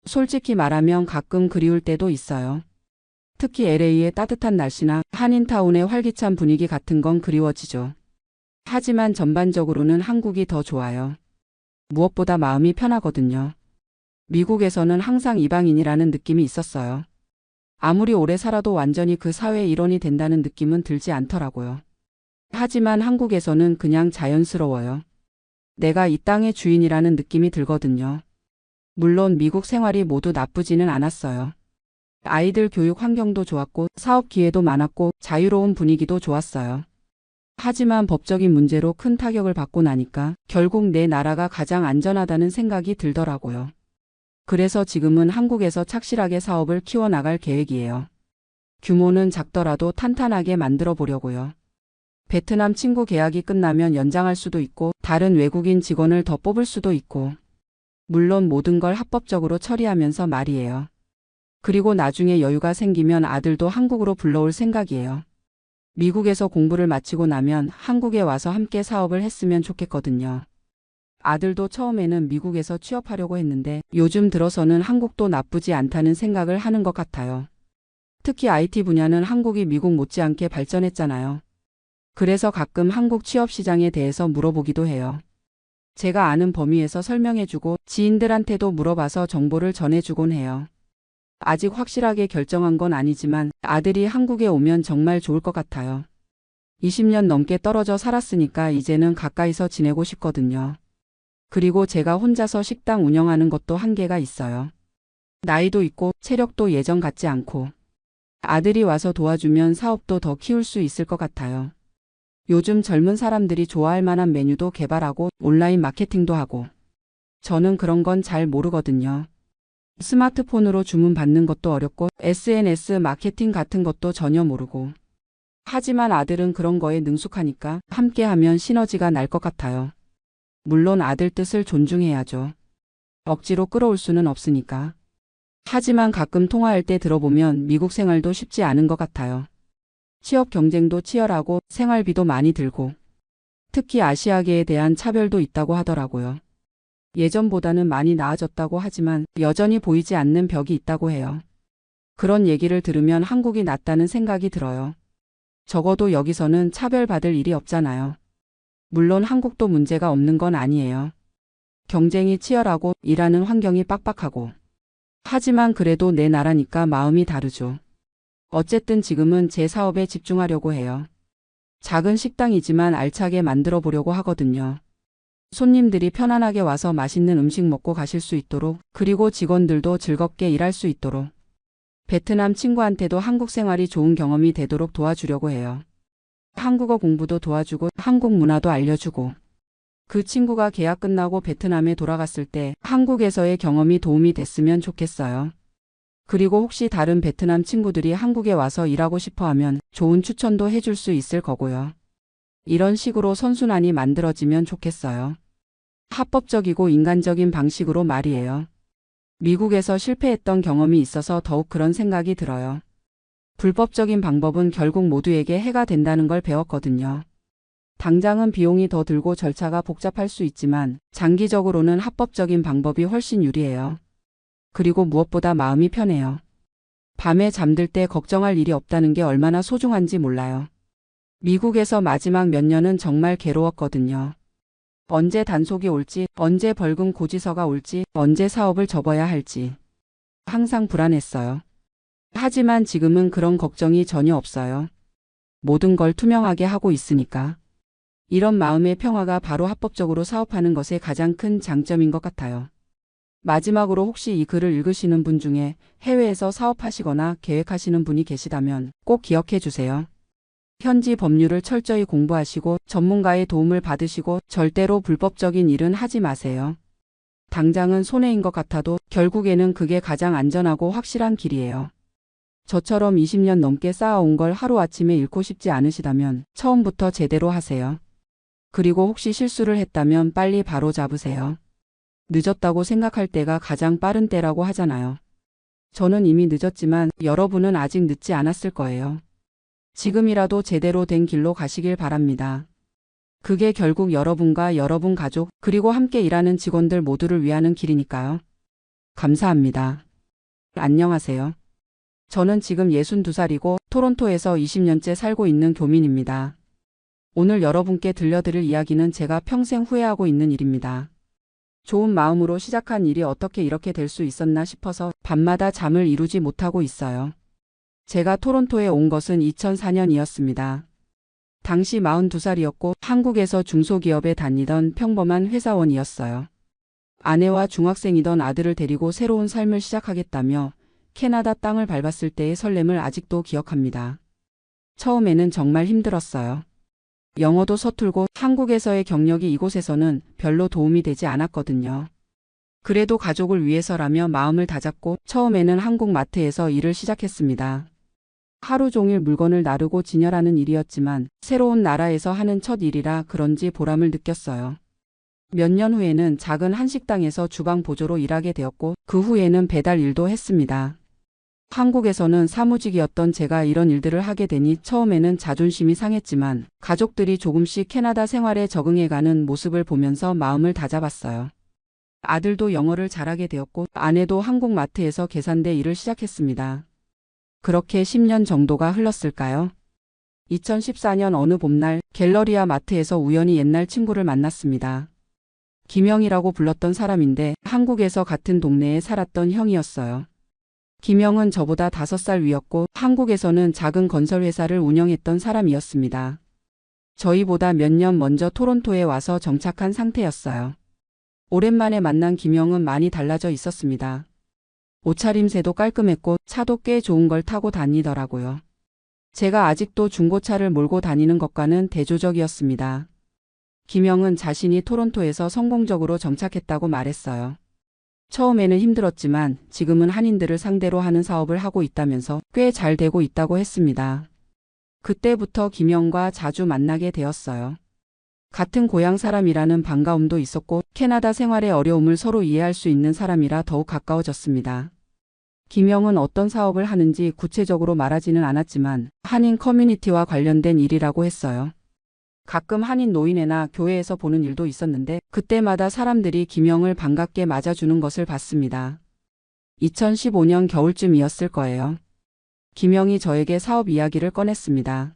A: 솔직히 말하면 가끔 그리울 때도 있어요. 특히 LA의 따뜻한 날씨나 한인타운의 활기찬 분위기 같은 건 그리워지죠. 하지만 전반적으로는 한국이 더 좋아요. 무엇보다 마음이 편하거든요. 미국에서는 항상 이방인이라는 느낌이 있었어요. 아무리 오래 살아도 완전히 그 사회의 일원이 된다는 느낌은 들지 않더라고요. 하지만 한국에서는 그냥 자연스러워요. 내가 이 땅의 주인이라는 느낌이 들거든요. 물론 미국 생활이 모두 나쁘지는 않았어요. 아이들 교육 환경도 좋았고 사업 기회도 많았고 자유로운 분위기도 좋았어요. 하지만 법적인 문제로 큰 타격을 받고 나니까 결국 내 나라가 가장 안전하다는 생각이 들더라고요. 그래서 지금은 한국에서 착실하게 사업을 키워나갈 계획이에요. 규모는 작더라도 탄탄하게 만들어 보려고요. 베트남 친구 계약이 끝나면 연장할 수도 있고 다른 외국인 직원을 더 뽑을 수도 있고 물론 모든 걸 합법적으로 처리하면서 말이에요. 그리고 나중에 여유가 생기면 아들도 한국으로 불러올 생각이에요. 미국에서 공부를 마치고 나면 한국에 와서 함께 사업을 했으면 좋겠거든요. 아들도 처음에는 미국에서 취업하려고 했는데 요즘 들어서는 한국도 나쁘지 않다는 생각을 하는 것 같아요. 특히 IT 분야는 한국이 미국 못지않게 발전했잖아요. 그래서 가끔 한국 취업 시장에 대해서 물어보기도 해요. 제가 아는 범위에서 설명해주고 지인들한테도 물어봐서 정보를 전해주곤 해요. 아직 확실하게 결정한 건 아니지만 아들이 한국에 오면 정말 좋을 것 같아요. 20년 넘게 떨어져 살았으니까 이제는 가까이서 지내고 싶거든요. 그리고 제가 혼자서 식당 운영하는 것도 한계가 있어요. 나이도 있고 체력도 예전 같지 않고 아들이 와서 도와주면 사업도 더 키울 수 있을 것 같아요. 요즘 젊은 사람들이 좋아할 만한 메뉴도 개발하고 온라인 마케팅도 하고 저는 그런 건 잘 모르거든요. 스마트폰으로 주문 받는 것도 어렵고 SNS 마케팅 같은 것도 전혀 모르고 하지만 아들은 그런 거에 능숙하니까 함께하면 시너지가 날 것 같아요. 물론 아들 뜻을 존중해야죠. 억지로 끌어올 수는 없으니까. 하지만 가끔 통화할 때 들어보면 미국 생활도 쉽지 않은 것 같아요. 취업 경쟁도 치열하고 생활비도 많이 들고 특히 아시아계에 대한 차별도 있다고 하더라고요. 예전보다는 많이 나아졌다고 하지만 여전히 보이지 않는 벽이 있다고 해요. 그런 얘기를 들으면 한국이 낫다는 생각이 들어요. 적어도 여기서는 차별받을 일이 없잖아요. 물론 한국도 문제가 없는 건 아니에요. 경쟁이 치열하고 일하는 환경이 빡빡하고. 하지만 그래도 내 나라니까 마음이 다르죠. 어쨌든 지금은 제 사업에 집중하려고 해요. 작은 식당이지만 알차게 만들어 보려고 하거든요. 손님들이 편안하게 와서 맛있는 음식 먹고 가실 수 있도록 그리고 직원들도 즐겁게 일할 수 있도록 베트남 친구한테도 한국 생활이 좋은 경험이 되도록 도와주려고 해요. 한국어 공부도 도와주고 한국 문화도 알려주고 그 친구가 계약 끝나고 베트남에 돌아갔을 때 한국에서의 경험이 도움이 됐으면 좋겠어요. 그리고 혹시 다른 베트남 친구들이 한국에 와서 일하고 싶어 하면 좋은 추천도 해줄 수 있을 거고요. 이런 식으로 선순환이 만들어지면 좋겠어요. 합법적이고 인간적인 방식으로 말이에요. 미국에서 실패했던 경험이 있어서 더욱 그런 생각이 들어요. 불법적인 방법은 결국 모두에게 해가 된다는 걸 배웠거든요. 당장은 비용이 더 들고 절차가 복잡할 수 있지만 장기적으로는 합법적인 방법이 훨씬 유리해요. 그리고 무엇보다 마음이 편해요. 밤에 잠들 때 걱정할 일이 없다는 게 얼마나 소중한지 몰라요. 미국에서 마지막 몇 년은 정말 괴로웠거든요. 언제 단속이 올지, 언제 벌금 고지서가 올지, 언제 사업을 접어야 할지. 항상 불안했어요. 하지만 지금은 그런 걱정이 전혀 없어요. 모든 걸 투명하게 하고 있으니까. 이런 마음의 평화가 바로 합법적으로 사업하는 것의 가장 큰 장점인 것 같아요. 마지막으로 혹시 이 글을 읽으시는 분 중에 해외에서 사업하시거나 계획하시는 분이 계시다면 꼭 기억해 주세요. 현지 법률을 철저히 공부하시고 전문가의 도움을 받으시고 절대로 불법적인 일은 하지 마세요. 당장은 손해인 것 같아도 결국에는 그게 가장 안전하고 확실한 길이에요. 저처럼 20년 넘게 쌓아온 걸 하루아침에 잃고 싶지 않으시다면 처음부터 제대로 하세요. 그리고 혹시 실수를 했다면 빨리 바로 잡으세요. 늦었다고 생각할 때가 가장 빠른 때라고 하잖아요. 저는 이미 늦었지만 여러분은 아직 늦지 않았을 거예요. 지금이라도 제대로 된 길로 가시길 바랍니다. 그게 결국 여러분과 여러분 가족 그리고 함께 일하는 직원들 모두를 위하는 길이니까요. 감사합니다. 안녕하세요. 저는 지금 62살이고 토론토에서 20년째 살고 있는 교민입니다. 오늘 여러분께 들려드릴 이야기는 제가 평생 후회하고 있는 일입니다. 좋은 마음으로 시작한 일이 어떻게 이렇게 될 수 있었나 싶어서 밤마다 잠을 이루지 못하고 있어요. 제가 토론토에 온 것은 2004년이었습니다. 당시 42살이었고 한국에서 중소기업에 다니던 평범한 회사원이었어요. 아내와 중학생이던 아들을 데리고 새로운 삶을 시작하겠다며 캐나다 땅을 밟았을 때의 설렘을 아직도 기억합니다. 처음에는 정말 힘들었어요. 영어도 서툴고 한국에서의 경력이 이곳에서는 별로 도움이 되지 않았거든요. 그래도 가족을 위해서라며 마음을 다잡고 처음에는 한국 마트에서 일을 시작했습니다. 하루 종일 물건을 나르고 진열하는 일이었지만 새로운 나라에서 하는 첫 일이라 그런지 보람을 느꼈어요. 몇 년 후에는 작은 한식당에서 주방 보조로 일하게 되었고 그 후에는 배달 일도 했습니다. 한국에서는 사무직이었던 제가 이런 일들을 하게 되니 처음에는 자존심이 상했지만 가족들이 조금씩 캐나다 생활에 적응해가는 모습을 보면서 마음을 다잡았어요. 아들도 영어를 잘하게 되었고 아내도 한국 마트에서 계산대 일을 시작했습니다. 그렇게 10년 정도가 흘렀을까요? 2014년 어느 봄날 갤러리아 마트에서 우연히 옛날 친구를 만났습니다. 김영이라고 불렀던 사람인데 한국에서 같은 동네에 살았던 형이었어요. 김영은 저보다 5살 위였고 한국에서는 작은 건설회사를 운영했던 사람이었습니다. 저희보다 몇 년 먼저 토론토에 와서 정착한 상태였어요. 오랜만에 만난 김영은 많이 달라져 있었습니다. 옷차림새도 깔끔했고 차도 꽤 좋은 걸 타고 다니더라고요. 제가 아직도 중고차를 몰고 다니는 것과는 대조적이었습니다. 김영은 자신이 토론토에서 성공적으로 정착했다고 말했어요. 처음에는 힘들었지만 지금은 한인들을 상대로 하는 사업을 하고 있다면서 꽤 잘 되고 있다고 했습니다. 그때부터 김영과 자주 만나게 되었어요. 같은 고향 사람이라는 반가움도 있었고 캐나다 생활의 어려움을 서로 이해할 수 있는 사람이라 더욱 가까워졌습니다. 김영은 어떤 사업을 하는지 구체적으로 말하지는 않았지만 한인 커뮤니티와 관련된 일이라고 했어요. 가끔 한인 노인회나 교회에서 보는 일도 있었는데 그때마다 사람들이 김영을 반갑게 맞아주는 것을 봤습니다. 2015년 겨울쯤이었을 거예요. 김영이 저에게 사업 이야기를 꺼냈습니다.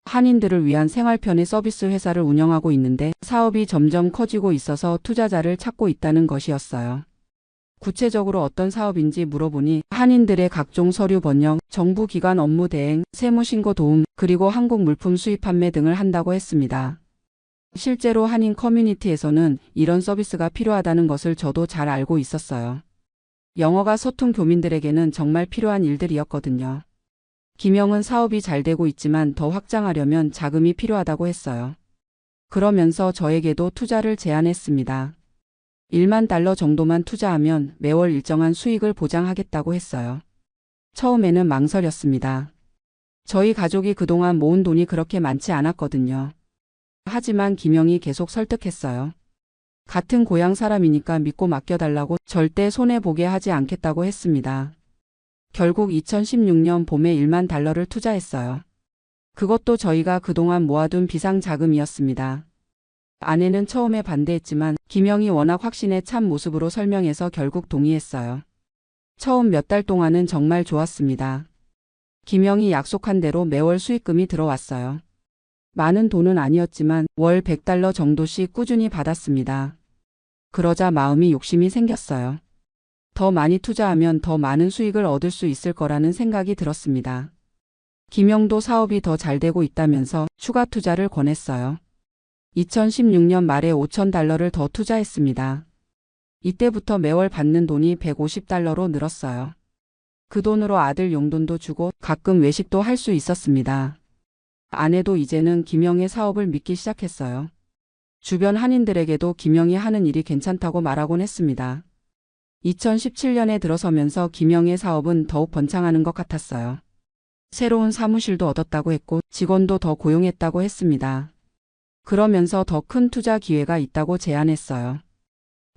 A: 한인들을 위한 생활편의 서비스 회사를 운영하고 있는데 사업이 점점 커지고 있어서 투자자를 찾고 있다는 것이었어요. 구체적으로 어떤 사업인지 물어보니 한인들의 각종 서류 번역, 정부기관 업무 대행, 세무신고 도움, 그리고 한국 물품 수입 판매 등을 한다고 했습니다. 실제로 한인 커뮤니티에서는 이런 서비스가 필요하다는 것을 저도 잘 알고 있었어요. 영어가 서툰 교민들에게는 정말 필요한 일들이었거든요. 김영은 사업이 잘 되고 있지만 더 확장하려면 자금이 필요하다고 했어요. 그러면서 저에게도 투자를 제안했습니다. 1만 달러 정도만 투자하면 매월 일정한 수익을 보장하겠다고 했어요. 처음에는 망설였습니다. 저희 가족이 그동안 모은 돈이 그렇게 많지 않았거든요. 하지만 김영이 계속 설득했어요. 같은 고향 사람이니까 믿고 맡겨달라고 절대 손해보게 하지 않겠다고 했습니다. 결국 2016년 봄에 1만 달러를 투자했어요. 그것도 저희가 그동안 모아둔 비상자금이었습니다. 아내는 처음에 반대했지만 김영이 워낙 확신에 찬 모습으로 설명해서 결국 동의했어요. 처음 몇 달 동안은 정말 좋았습니다. 김영이 약속한 대로 매월 수익금이 들어왔어요. 많은 돈은 아니었지만 월 100달러 정도씩 꾸준히 받았습니다. 그러자 마음이 욕심이 생겼어요. 더 많이 투자하면 더 많은 수익을 얻을 수 있을 거라는 생각이 들었습니다. 김영도 사업이 더 잘 되고 있다면서 추가 투자를 권했어요. 2016년 말에 5,000달러를 더 투자했습니다. 이때부터 매월 받는 돈이 150달러로 늘었어요. 그 돈으로 아들 용돈도 주고 가끔 외식도 할 수 있었습니다. 아내도 이제는 김영의 사업을 믿기 시작했어요. 주변 한인들에게도 김영이 하는 일이 괜찮다고 말하곤 했습니다. 2017년에 들어서면서 김영의 사업은 더욱 번창하는 것 같았어요. 새로운 사무실도 얻었다고 했고 직원도 더 고용했다고 했습니다. 그러면서 더 큰 투자 기회가 있다고 제안했어요.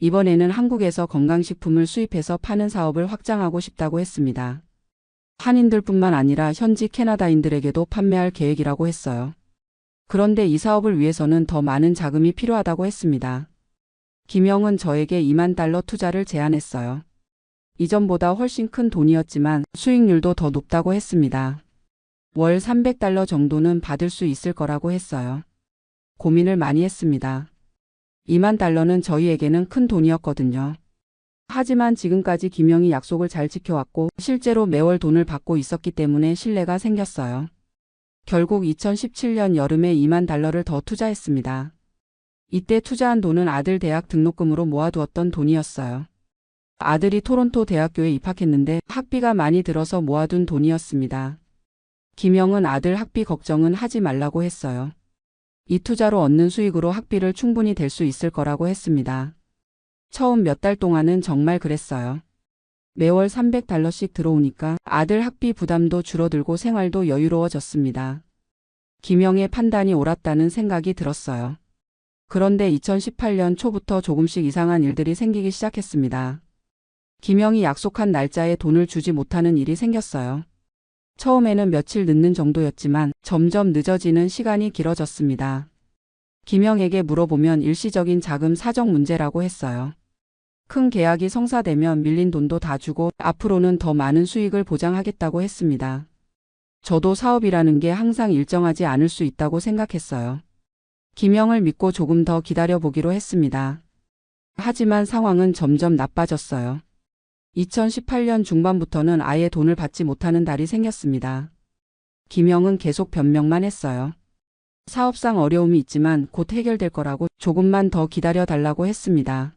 A: 이번에는 한국에서 건강식품을 수입해서 파는 사업을 확장하고 싶다고 했습니다. 한인들뿐만 아니라 현지 캐나다인들에게도 판매할 계획이라고 했어요. 그런데 이 사업을 위해서는 더 많은 자금이 필요하다고 했습니다. 김영은 저에게 2만 달러 투자를 제안했어요. 이전보다 훨씬 큰 돈이었지만 수익률도 더 높다고 했습니다. 월 300달러 정도는 받을 수 있을 거라고 했어요. 고민을 많이 했습니다. 2만 달러는 저희에게는 큰 돈이었거든요. 하지만 지금까지 김영이 약속을 잘 지켜왔고 실제로 매월 돈을 받고 있었기 때문에 신뢰가 생겼어요. 결국 2017년 여름에 2만 달러를 더 투자했습니다. 이때 투자한 돈은 아들 대학 등록금으로 모아두었던 돈이었어요. 아들이 토론토 대학교에 입학했는데 학비가 많이 들어서 모아둔 돈이었습니다. 김영은 아들 학비 걱정은 하지 말라고 했어요. 이 투자로 얻는 수익으로 학비를 충분히 댈 수 있을 거라고 했습니다. 처음 몇 달 동안은 정말 그랬어요. 매월 300달러씩 들어오니까 아들 학비 부담도 줄어들고 생활도 여유로워졌습니다. 김영의 판단이 옳았다는 생각이 들었어요. 그런데 2018년 초부터 조금씩 이상한 일들이 생기기 시작했습니다. 김영이 약속한 날짜에 돈을 주지 못하는 일이 생겼어요. 처음에는 며칠 늦는 정도였지만 점점 늦어지는 시간이 길어졌습니다. 김영에게 물어보면 일시적인 자금 사정 문제라고 했어요. 큰 계약이 성사되면 밀린 돈도 다 주고 앞으로는 더 많은 수익을 보장하겠다고 했습니다. 저도 사업이라는 게 항상 일정하지 않을 수 있다고 생각했어요. 김영을 믿고 조금 더 기다려보기로 했습니다. 하지만 상황은 점점 나빠졌어요. 2018년 중반부터는 아예 돈을 받지 못하는 달이 생겼습니다. 김영은 계속 변명만 했어요. 사업상 어려움이 있지만 곧 해결될 거라고 조금만 더 기다려달라고 했습니다.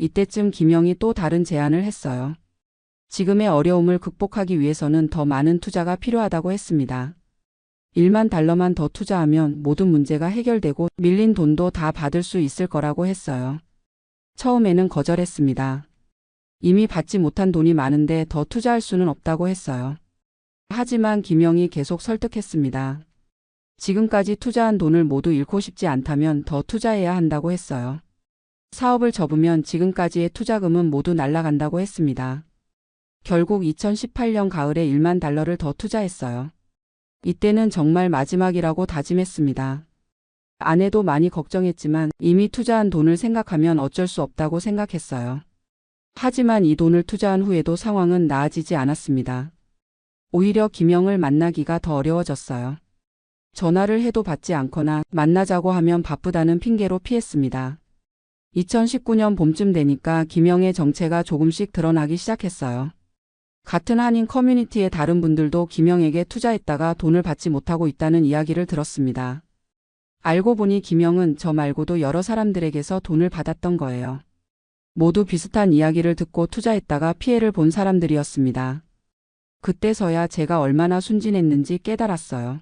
A: 이때쯤 김영이 또 다른 제안을 했어요. 지금의 어려움을 극복하기 위해서는 더 많은 투자가 필요하다고 했습니다. 1만 달러만 더 투자하면 모든 문제가 해결되고 밀린 돈도 다 받을 수 있을 거라고 했어요. 처음에는 거절했습니다. 이미 받지 못한 돈이 많은데 더 투자할 수는 없다고 했어요. 하지만 김영이 계속 설득했습니다. 지금까지 투자한 돈을 모두 잃고 싶지 않다면 더 투자해야 한다고 했어요. 사업을 접으면 지금까지의 투자금은 모두 날아간다고 했습니다. 결국 2018년 가을에 1만 달러를 더 투자했어요. 이때는 정말 마지막이라고 다짐했습니다. 아내도 많이 걱정했지만 이미 투자한 돈을 생각하면 어쩔 수 없다고 생각했어요. 하지만 이 돈을 투자한 후에도 상황은 나아지지 않았습니다. 오히려 김영을 만나기가 더 어려워졌어요. 전화를 해도 받지 않거나 만나자고 하면 바쁘다는 핑계로 피했습니다. 2019년 봄쯤 되니까 김영의 정체가 조금씩 드러나기 시작했어요. 같은 한인 커뮤니티의 다른 분들도 김영에게 투자했다가 돈을 받지 못하고 있다는 이야기를 들었습니다. 알고 보니 김영은 저 말고도 여러 사람들에게서 돈을 받았던 거예요. 모두 비슷한 이야기를 듣고 투자했다가 피해를 본 사람들이었습니다. 그때서야 제가 얼마나 순진했는지 깨달았어요.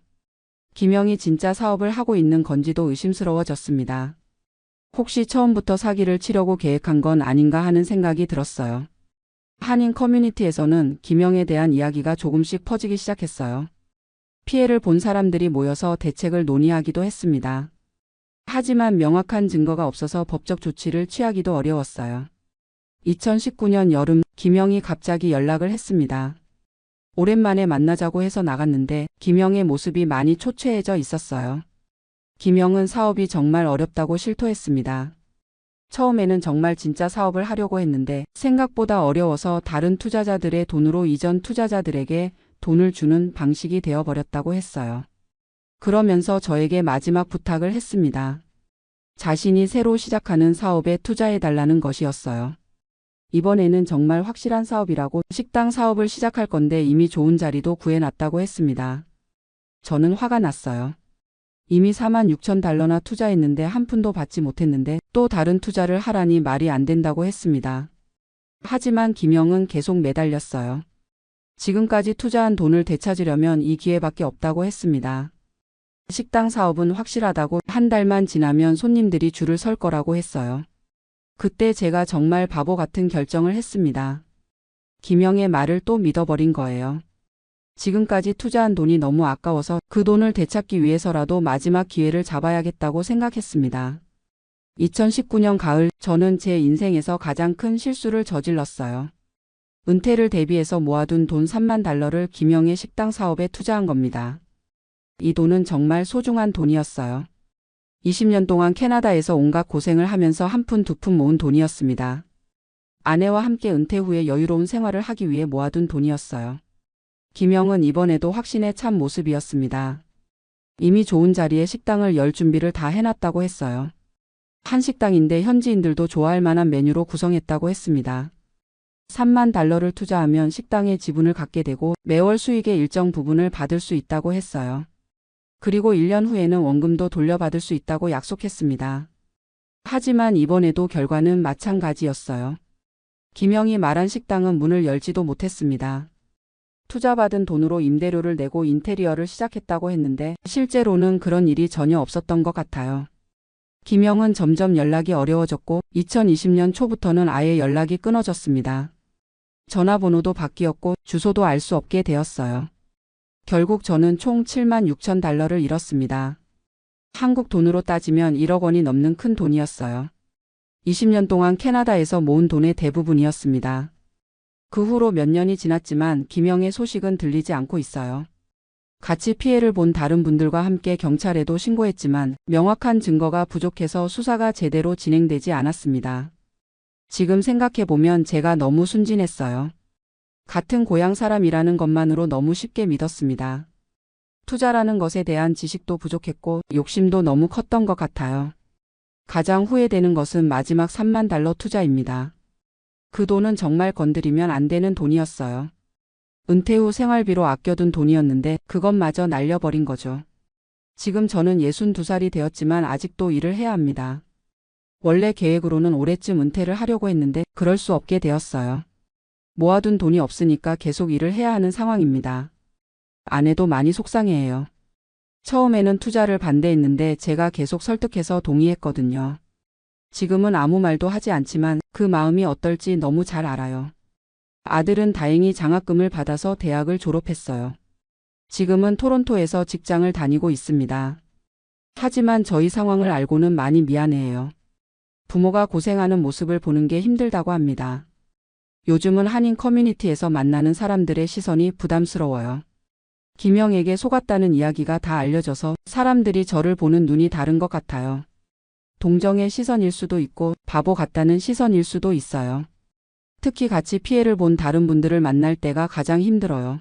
A: 김영이 진짜 사업을 하고 있는 건지도 의심스러워졌습니다. 혹시 처음부터 사기를 치려고 계획한 건 아닌가 하는 생각이 들었어요. 한인 커뮤니티에서는 김영에 대한 이야기가 조금씩 퍼지기 시작했어요. 피해를 본 사람들이 모여서 대책을 논의하기도 했습니다. 하지만 명확한 증거가 없어서 법적 조치를 취하기도 어려웠어요. 2019년 여름 김영이 갑자기 연락을 했습니다. 오랜만에 만나자고 해서 나갔는데 김영의 모습이 많이 초췌해져 있었어요. 김영은 사업이 정말 어렵다고 실토했습니다. 처음에는 정말 진짜 사업을 하려고 했는데 생각보다 어려워서 다른 투자자들의 돈으로 이전 투자자들에게 돈을 주는 방식이 되어버렸다고 했어요. 그러면서 저에게 마지막 부탁을 했습니다. 자신이 새로 시작하는 사업에 투자해달라는 것이었어요. 이번에는 정말 확실한 사업이라고 식당 사업을 시작할 건데 이미 좋은 자리도 구해놨다고 했습니다. 저는 화가 났어요. 이미 46,000달러나 투자했는데 한 푼도 받지 못했는데 또 다른 투자를 하라니 말이 안 된다고 했습니다. 하지만 김영은 계속 매달렸어요. 지금까지 투자한 돈을 되찾으려면 이 기회밖에 없다고 했습니다. 식당 사업은 확실하다고 한 달만 지나면 손님들이 줄을 설 거라고 했어요. 그때 제가 정말 바보 같은 결정을 했습니다. 김영의 말을 또 믿어버린 거예요. 지금까지 투자한 돈이 너무 아까워서 그 돈을 되찾기 위해서라도 마지막 기회를 잡아야겠다고 생각했습니다. 2019년 가을 저는 제 인생에서 가장 큰 실수를 저질렀어요. 은퇴를 대비해서 모아둔 돈 3만 달러를 김영의 식당 사업에 투자한 겁니다. 이 돈은 정말 소중한 돈이었어요. 20년 동안 캐나다에서 온갖 고생을 하면서 한 푼 두 푼 모은 돈이었습니다. 아내와 함께 은퇴 후에 여유로운 생활을 하기 위해 모아둔 돈이었어요. 김영은 이번에도 확신에 찬 모습이었습니다. 이미 좋은 자리에 식당을 열 준비를 다 해놨다고 했어요. 한식당인데 현지인들도 좋아할 만한 메뉴로 구성했다고 했습니다. 3만 달러를 투자하면 식당의 지분을 갖게 되고 매월 수익의 일정 부분을 받을 수 있다고 했어요. 그리고 1년 후에는 원금도 돌려받을 수 있다고 약속했습니다. 하지만 이번에도 결과는 마찬가지였어요. 김영이 말한 식당은 문을 열지도 못했습니다. 투자받은 돈으로 임대료를 내고 인테리어를 시작했다고 했는데 실제로는 그런 일이 전혀 없었던 것 같아요. 김영은 점점 연락이 어려워졌고 2020년 초부터는 아예 연락이 끊어졌습니다. 전화번호도 바뀌었고 주소도 알 수 없게 되었어요. 결국 저는 총 7만 6천 달러를 잃었습니다. 한국 돈으로 따지면 1억 원이 넘는 큰 돈이었어요. 20년 동안 캐나다에서 모은 돈의 대부분이었습니다. 그 후로 몇 년이 지났지만 김영의 소식은 들리지 않고 있어요. 같이 피해를 본 다른 분들과 함께 경찰에도 신고했지만 명확한 증거가 부족해서 수사가 제대로 진행되지 않았습니다. 지금 생각해보면 제가 너무 순진했어요. 같은 고향 사람이라는 것만으로 너무 쉽게 믿었습니다. 투자라는 것에 대한 지식도 부족했고 욕심도 너무 컸던 것 같아요. 가장 후회되는 것은 마지막 3만 달러 투자입니다. 그 돈은 정말 건드리면 안 되는 돈이었어요. 은퇴 후 생활비로 아껴둔 돈이었는데 그것마저 날려버린 거죠. 지금 저는 62살이 되었지만 아직도 일을 해야 합니다. 원래 계획으로는 올해쯤 은퇴를 하려고 했는데 그럴 수 없게 되었어요. 모아둔 돈이 없으니까 계속 일을 해야 하는 상황입니다. 아내도 많이 속상해해요. 처음에는 투자를 반대했는데 제가 계속 설득해서 동의했거든요. 지금은 아무 말도 하지 않지만 그 마음이 어떨지 너무 잘 알아요. 아들은 다행히 장학금을 받아서 대학을 졸업했어요. 지금은 토론토에서 직장을 다니고 있습니다. 하지만 저희 상황을 알고는 많이 미안해해요. 부모가 고생하는 모습을 보는 게 힘들다고 합니다. 요즘은 한인 커뮤니티에서 만나는 사람들의 시선이 부담스러워요. 김영에게 속았다는 이야기가 다 알려져서 사람들이 저를 보는 눈이 다른 것 같아요. 동정의 시선일 수도 있고 바보 같다는 시선일 수도 있어요. 특히 같이 피해를 본 다른 분들을 만날 때가 가장 힘들어요.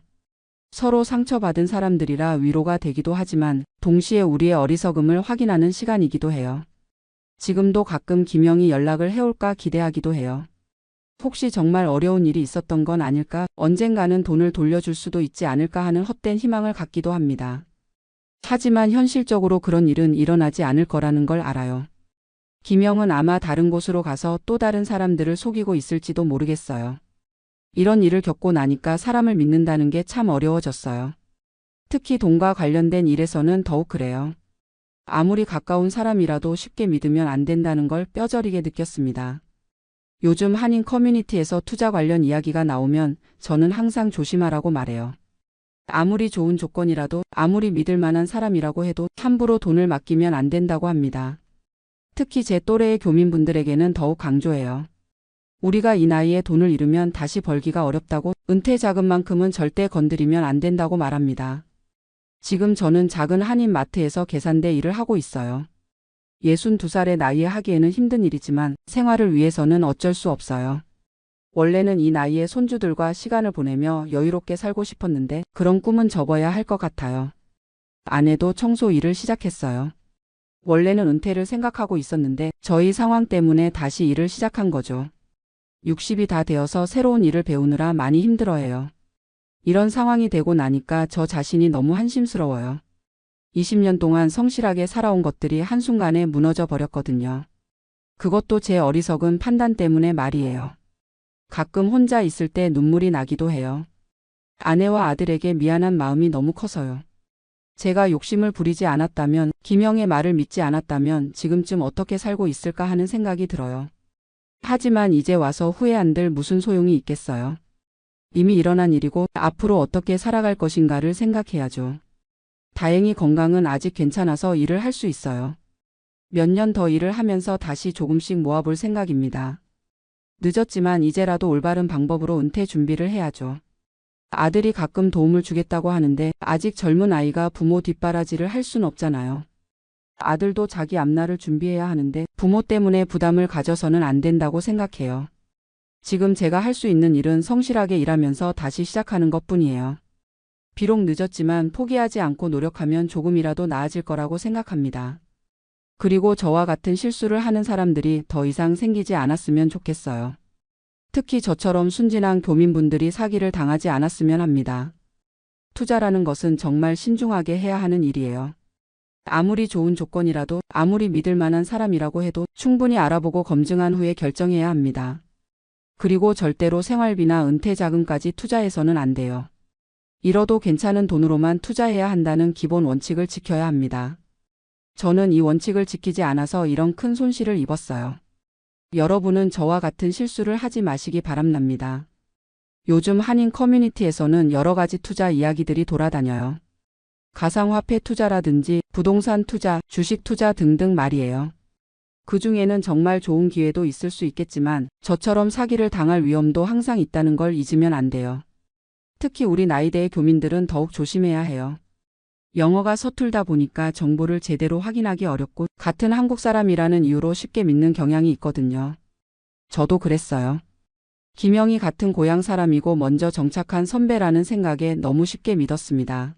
A: 서로 상처받은 사람들이라 위로가 되기도 하지만 동시에 우리의 어리석음을 확인하는 시간이기도 해요. 지금도 가끔 김영이 연락을 해올까 기대하기도 해요. 혹시 정말 어려운 일이 있었던 건 아닐까, 언젠가는 돈을 돌려줄 수도 있지 않을까 하는 헛된 희망을 갖기도 합니다. 하지만 현실적으로 그런 일은 일어나지 않을 거라는 걸 알아요. 김영은 아마 다른 곳으로 가서 또 다른 사람들을 속이고 있을지도 모르겠어요. 이런 일을 겪고 나니까 사람을 믿는다는 게 참 어려워졌어요. 특히 돈과 관련된 일에서는 더욱 그래요. 아무리 가까운 사람이라도 쉽게 믿으면 안 된다는 걸 뼈저리게 느꼈습니다. 요즘 한인 커뮤니티에서 투자 관련 이야기가 나오면 저는 항상 조심하라고 말해요. 아무리 좋은 조건이라도 아무리 믿을 만한 사람이라고 해도 함부로 돈을 맡기면 안 된다고 합니다. 특히 제 또래의 교민분들에게는 더욱 강조해요. 우리가 이 나이에 돈을 잃으면 다시 벌기가 어렵다고, 은퇴 자금만큼은 절대 건드리면 안 된다고 말합니다. 지금 저는 작은 한인 마트에서 계산대 일을 하고 있어요. 62살의 나이에 하기에는 힘든 일이지만 생활을 위해서는 어쩔 수 없어요. 원래는 이 나이에 손주들과 시간을 보내며 여유롭게 살고 싶었는데 그런 꿈은 접어야 할 것 같아요. 아내도 청소 일을 시작했어요. 원래는 은퇴를 생각하고 있었는데 저희 상황 때문에 다시 일을 시작한 거죠. 60이 다 되어서 새로운 일을 배우느라 많이 힘들어해요. 이런 상황이 되고 나니까 저 자신이 너무 한심스러워요. 20년 동안 성실하게 살아온 것들이 한순간에 무너져 버렸거든요. 그것도 제 어리석은 판단 때문에 말이에요. 가끔 혼자 있을 때 눈물이 나기도 해요. 아내와 아들에게 미안한 마음이 너무 커서요. 제가 욕심을 부리지 않았다면, 김영의 말을 믿지 않았다면 지금쯤 어떻게 살고 있을까 하는 생각이 들어요. 하지만 이제 와서 후회한들 무슨 소용이 있겠어요. 이미 일어난 일이고 앞으로 어떻게 살아갈 것인가를 생각해야죠. 다행히 건강은 아직 괜찮아서 일을 할 수 있어요. 몇 년 더 일을 하면서 다시 조금씩 모아볼 생각입니다. 늦었지만 이제라도 올바른 방법으로 은퇴 준비를 해야죠. 아들이 가끔 도움을 주겠다고 하는데 아직 젊은 아이가 부모 뒷바라지를 할 순 없잖아요. 아들도 자기 앞날을 준비해야 하는데 부모 때문에 부담을 가져서는 안 된다고 생각해요. 지금 제가 할 수 있는 일은 성실하게 일하면서 다시 시작하는 것뿐이에요. 비록 늦었지만 포기하지 않고 노력하면 조금이라도 나아질 거라고 생각합니다. 그리고 저와 같은 실수를 하는 사람들이 더 이상 생기지 않았으면 좋겠어요. 특히 저처럼 순진한 교민분들이 사기를 당하지 않았으면 합니다. 투자라는 것은 정말 신중하게 해야 하는 일이에요. 아무리 좋은 조건이라도 아무리 믿을 만한 사람이라고 해도 충분히 알아보고 검증한 후에 결정해야 합니다. 그리고 절대로 생활비나 은퇴 자금까지 투자해서는 안 돼요. 잃어도 괜찮은 돈으로만 투자해야 한다는 기본 원칙을 지켜야 합니다. 저는 이 원칙을 지키지 않아서 이런 큰 손실을 입었어요. 여러분은 저와 같은 실수를 하지 마시기 바랍니다. 요즘 한인 커뮤니티에서는 여러 가지 투자 이야기들이 돌아다녀요. 가상화폐 투자라든지 부동산 투자, 주식 투자 등등 말이에요. 그 중에는 정말 좋은 기회도 있을 수 있겠지만 저처럼 사기를 당할 위험도 항상 있다는 걸 잊으면 안 돼요. 특히 우리 나이대의 교민들은 더욱 조심해야 해요. 영어가 서툴다 보니까 정보를 제대로 확인하기 어렵고 같은 한국 사람이라는 이유로 쉽게 믿는 경향이 있거든요. 저도 그랬어요. 김영희 같은 고향 사람이고 먼저 정착한 선배라는 생각에 너무 쉽게 믿었습니다.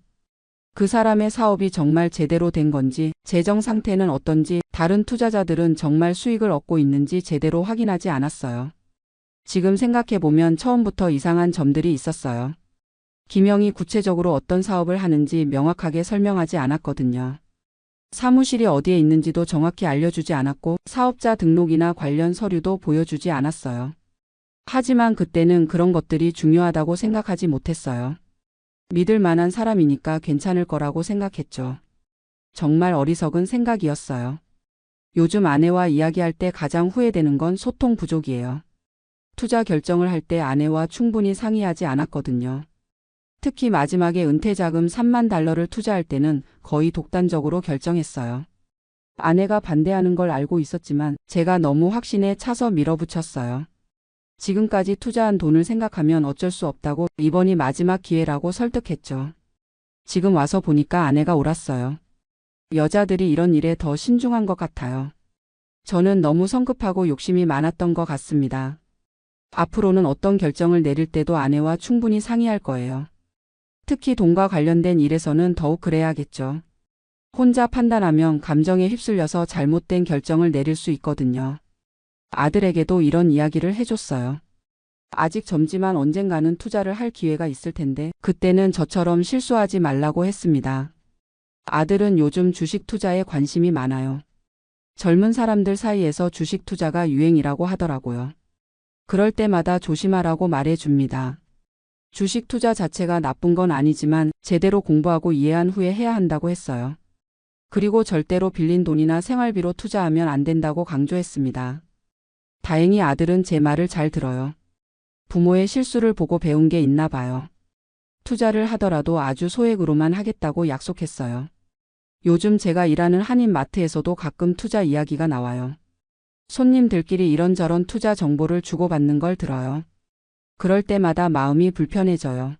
A: 그 사람의 사업이 정말 제대로 된 건지, 재정 상태는 어떤지, 다른 투자자들은 정말 수익을 얻고 있는지 제대로 확인하지 않았어요. 지금 생각해보면 처음부터 이상한 점들이 있었어요. 김영희 구체적으로 어떤 사업을 하는지 명확하게 설명하지 않았거든요. 사무실이 어디에 있는지도 정확히 알려주지 않았고 사업자 등록이나 관련 서류도 보여주지 않았어요. 하지만 그때는 그런 것들이 중요하다고 생각하지 못했어요. 믿을 만한 사람이니까 괜찮을 거라고 생각했죠. 정말 어리석은 생각이었어요. 요즘 아내와 이야기할 때 가장 후회되는 건 소통 부족이에요. 투자 결정을 할 때 아내와 충분히 상의하지 않았거든요. 특히 마지막에 은퇴자금 3만 달러를 투자할 때는 거의 독단적으로 결정했어요. 아내가 반대하는 걸 알고 있었지만 제가 너무 확신에 차서 밀어붙였어요. 지금까지 투자한 돈을 생각하면 어쩔 수 없다고 이번이 마지막 기회라고 설득했죠. 지금 와서 보니까 아내가 옳았어요. 여자들이 이런 일에 더 신중한 것 같아요. 저는 너무 성급하고 욕심이 많았던 것 같습니다. 앞으로는 어떤 결정을 내릴 때도 아내와 충분히 상의할 거예요. 특히 돈과 관련된 일에서는 더욱 그래야겠죠. 혼자 판단하면 감정에 휩쓸려서 잘못된 결정을 내릴 수 있거든요. 아들에게도 이런 이야기를 해줬어요. 아직 젊지만 언젠가는 투자를 할 기회가 있을 텐데 그때는 저처럼 실수하지 말라고 했습니다. 아들은 요즘 주식 투자에 관심이 많아요. 젊은 사람들 사이에서 주식 투자가 유행이라고 하더라고요. 그럴 때마다 조심하라고 말해줍니다. 주식 투자 자체가 나쁜 건 아니지만 제대로 공부하고 이해한 후에 해야 한다고 했어요. 그리고 절대로 빌린 돈이나 생활비로 투자하면 안 된다고 강조했습니다. 다행히 아들은 제 말을 잘 들어요. 부모의 실수를 보고 배운 게 있나 봐요. 투자를 하더라도 아주 소액으로만 하겠다고 약속했어요. 요즘 제가 일하는 한인 마트에서도 가끔 투자 이야기가 나와요. 손님들끼리 이런저런 투자 정보를 주고받는 걸 들어요. 그럴 때마다 마음이 불편해져요.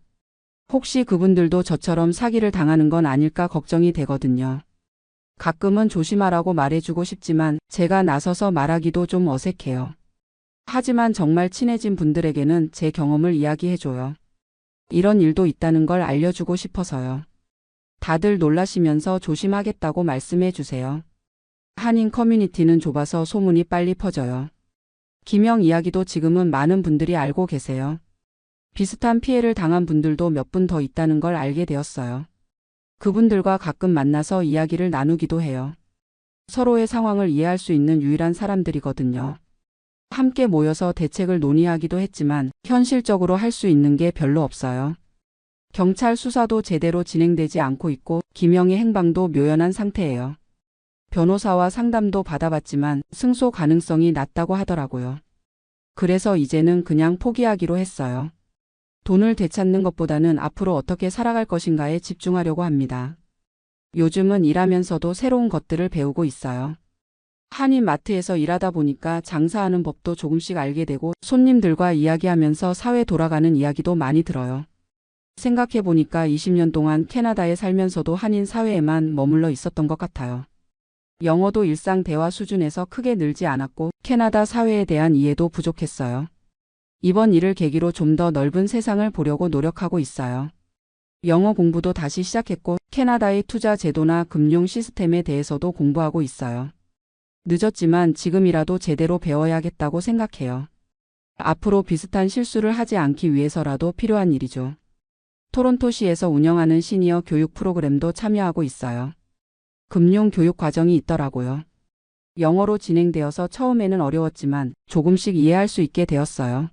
A: 혹시 그분들도 저처럼 사기를 당하는 건 아닐까 걱정이 되거든요. 가끔은 조심하라고 말해주고 싶지만 제가 나서서 말하기도 좀 어색해요. 하지만 정말 친해진 분들에게는 제 경험을 이야기해줘요. 이런 일도 있다는 걸 알려주고 싶어서요. 다들 놀라시면서 조심하겠다고 말씀해주세요. 한인 커뮤니티는 좁아서 소문이 빨리 퍼져요. 김영 이야기도 지금은 많은 분들이 알고 계세요. 비슷한 피해를 당한 분들도 몇 분 더 있다는 걸 알게 되었어요. 그분들과 가끔 만나서 이야기를 나누기도 해요. 서로의 상황을 이해할 수 있는 유일한 사람들이거든요. 함께 모여서 대책을 논의하기도 했지만 현실적으로 할 수 있는 게 별로 없어요. 경찰 수사도 제대로 진행되지 않고 있고 김영의 행방도 묘연한 상태예요. 변호사와 상담도 받아봤지만 승소 가능성이 낮다고 하더라고요. 그래서 이제는 그냥 포기하기로 했어요. 돈을 되찾는 것보다는 앞으로 어떻게 살아갈 것인가에 집중하려고 합니다. 요즘은 일하면서도 새로운 것들을 배우고 있어요. 한인 마트에서 일하다 보니까 장사하는 법도 조금씩 알게 되고 손님들과 이야기하면서 사회 돌아가는 이야기도 많이 들어요. 생각해보니까 20년 동안 캐나다에 살면서도 한인 사회에만 머물러 있었던 것 같아요. 영어도 일상 대화 수준에서 크게 늘지 않았고 캐나다 사회에 대한 이해도 부족했어요. 이번 일을 계기로 좀 더 넓은 세상을 보려고 노력하고 있어요. 영어 공부도 다시 시작했고 캐나다의 투자 제도나 금융 시스템에 대해서도 공부하고 있어요. 늦었지만 지금이라도 제대로 배워야겠다고 생각해요. 앞으로 비슷한 실수를 하지 않기 위해서라도 필요한 일이죠. 토론토시에서 운영하는 시니어 교육 프로그램도 참여하고 있어요. 금융 교육 과정이 있더라고요. 영어로 진행되어서 처음에는 어려웠지만 조금씩 이해할 수 있게 되었어요.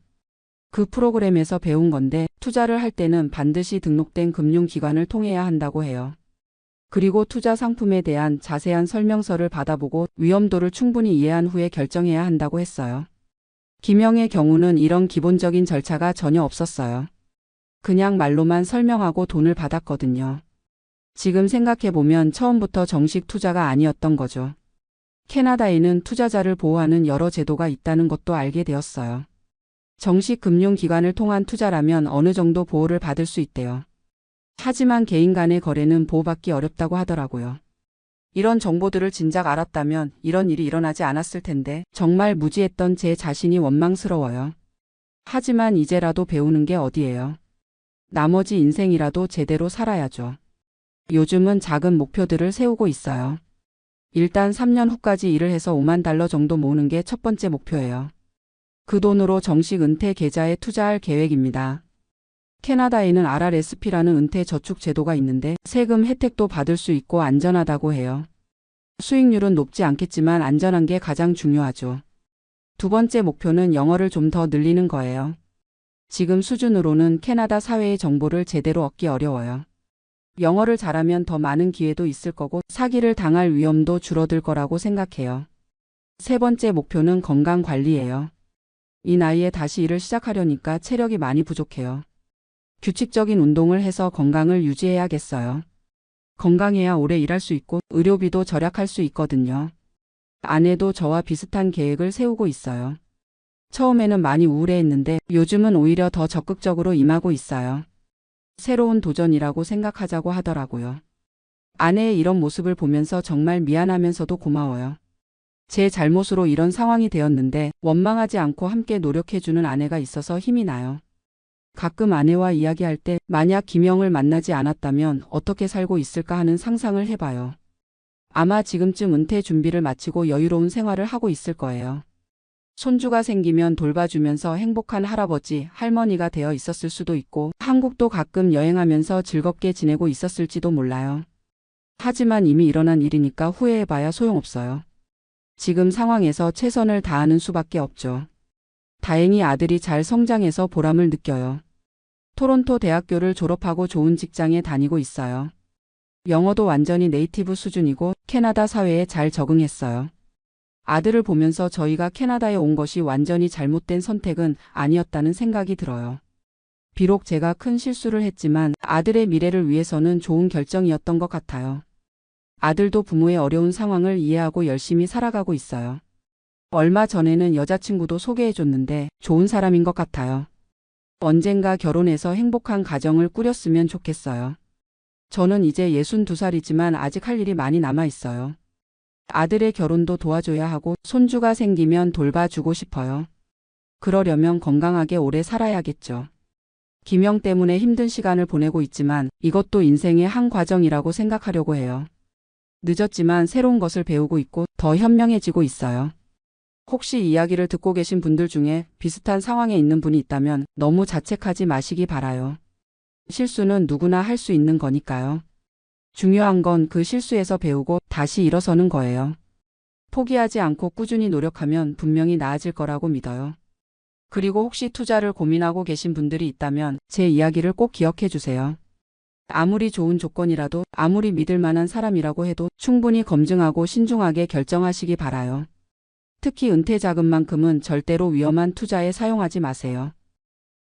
A: 그 프로그램에서 배운 건데 투자를 할 때는 반드시 등록된 금융기관을 통해야 한다고 해요. 그리고 투자 상품에 대한 자세한 설명서를 받아보고 위험도를 충분히 이해한 후에 결정해야 한다고 했어요. 김영의 경우는 이런 기본적인 절차가 전혀 없었어요. 그냥 말로만 설명하고 돈을 받았거든요. 지금 생각해보면 처음부터 정식 투자가 아니었던 거죠. 캐나다에는 투자자를 보호하는 여러 제도가 있다는 것도 알게 되었어요. 정식 금융기관을 통한 투자라면 어느 정도 보호를 받을 수 있대요. 하지만 개인 간의 거래는 보호받기 어렵다고 하더라고요. 이런 정보들을 진작 알았다면 이런 일이 일어나지 않았을 텐데 정말 무지했던 제 자신이 원망스러워요. 하지만 이제라도 배우는 게 어디예요. 나머지 인생이라도 제대로 살아야죠. 요즘은 작은 목표들을 세우고 있어요. 일단 3년 후까지 일을 해서 5만 달러 정도 모으는 게 첫 번째 목표예요. 그 돈으로 정식 은퇴 계좌에 투자할 계획입니다. 캐나다에는 RRSP라는 은퇴 저축 제도가 있는데 세금 혜택도 받을 수 있고 안전하다고 해요. 수익률은 높지 않겠지만 안전한 게 가장 중요하죠. 두 번째 목표는 영어를 좀 더 늘리는 거예요. 지금 수준으로는 캐나다 사회의 정보를 제대로 얻기 어려워요. 영어를 잘하면 더 많은 기회도 있을 거고 사기를 당할 위험도 줄어들 거라고 생각해요. 세 번째 목표는 건강 관리예요. 이 나이에 다시 일을 시작하려니까 체력이 많이 부족해요. 규칙적인 운동을 해서 건강을 유지해야겠어요. 건강해야 오래 일할 수 있고 의료비도 절약할 수 있거든요. 아내도 저와 비슷한 계획을 세우고 있어요. 처음에는 많이 우울해했는데 요즘은 오히려 더 적극적으로 임하고 있어요. 새로운 도전이라고 생각하자고 하더라고요. 아내의 이런 모습을 보면서 정말 미안하면서도 고마워요. 제 잘못으로 이런 상황이 되었는데 원망하지 않고 함께 노력해주는 아내가 있어서 힘이 나요. 가끔 아내와 이야기할 때 만약 김영을 만나지 않았다면 어떻게 살고 있을까 하는 상상을 해봐요. 아마 지금쯤 은퇴 준비를 마치고 여유로운 생활을 하고 있을 거예요. 손주가 생기면 돌봐주면서 행복한 할아버지, 할머니가 되어 있었을 수도 있고 한국도 가끔 여행하면서 즐겁게 지내고 있었을지도 몰라요. 하지만 이미 일어난 일이니까 후회해봐야 소용없어요. 지금 상황에서 최선을 다하는 수밖에 없죠. 다행히 아들이 잘 성장해서 보람을 느껴요. 토론토 대학교를 졸업하고 좋은 직장에 다니고 있어요. 영어도 완전히 네이티브 수준이고 캐나다 사회에 잘 적응했어요. 아들을 보면서 저희가 캐나다에 온 것이 완전히 잘못된 선택은 아니었다는 생각이 들어요. 비록 제가 큰 실수를 했지만 아들의 미래를 위해서는 좋은 결정이었던 것 같아요. 아들도 부모의 어려운 상황을 이해하고 열심히 살아가고 있어요. 얼마 전에는 여자친구도 소개해줬는데 좋은 사람인 것 같아요. 언젠가 결혼해서 행복한 가정을 꾸렸으면 좋겠어요. 저는 이제 62살이지만 아직 할 일이 많이 남아 있어요. 아들의 결혼도 도와줘야 하고 손주가 생기면 돌봐주고 싶어요. 그러려면 건강하게 오래 살아야겠죠. 김영 때문에 힘든 시간을 보내고 있지만 이것도 인생의 한 과정이라고 생각하려고 해요. 늦었지만 새로운 것을 배우고 있고 더 현명해지고 있어요. 혹시 이야기를 듣고 계신 분들 중에 비슷한 상황에 있는 분이 있다면 너무 자책하지 마시기 바라요. 실수는 누구나 할 수 있는 거니까요. 중요한 건 그 실수에서 배우고 다시 일어서는 거예요. 포기하지 않고 꾸준히 노력하면 분명히 나아질 거라고 믿어요. 그리고 혹시 투자를 고민하고 계신 분들이 있다면 제 이야기를 꼭 기억해 주세요. 아무리 좋은 조건이라도 아무리 믿을 만한 사람이라고 해도 충분히 검증하고 신중하게 결정하시기 바라요. 특히 은퇴 자금만큼은 절대로 위험한 투자에 사용하지 마세요.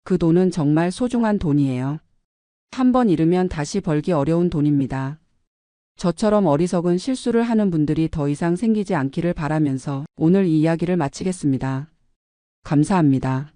A: 그 돈은 정말 소중한 돈이에요. 한번 잃으면 다시 벌기 어려운 돈입니다. 저처럼 어리석은 실수를 하는 분들이 더 이상 생기지 않기를 바라면서 오늘 이 이야기를 마치겠습니다. 감사합니다.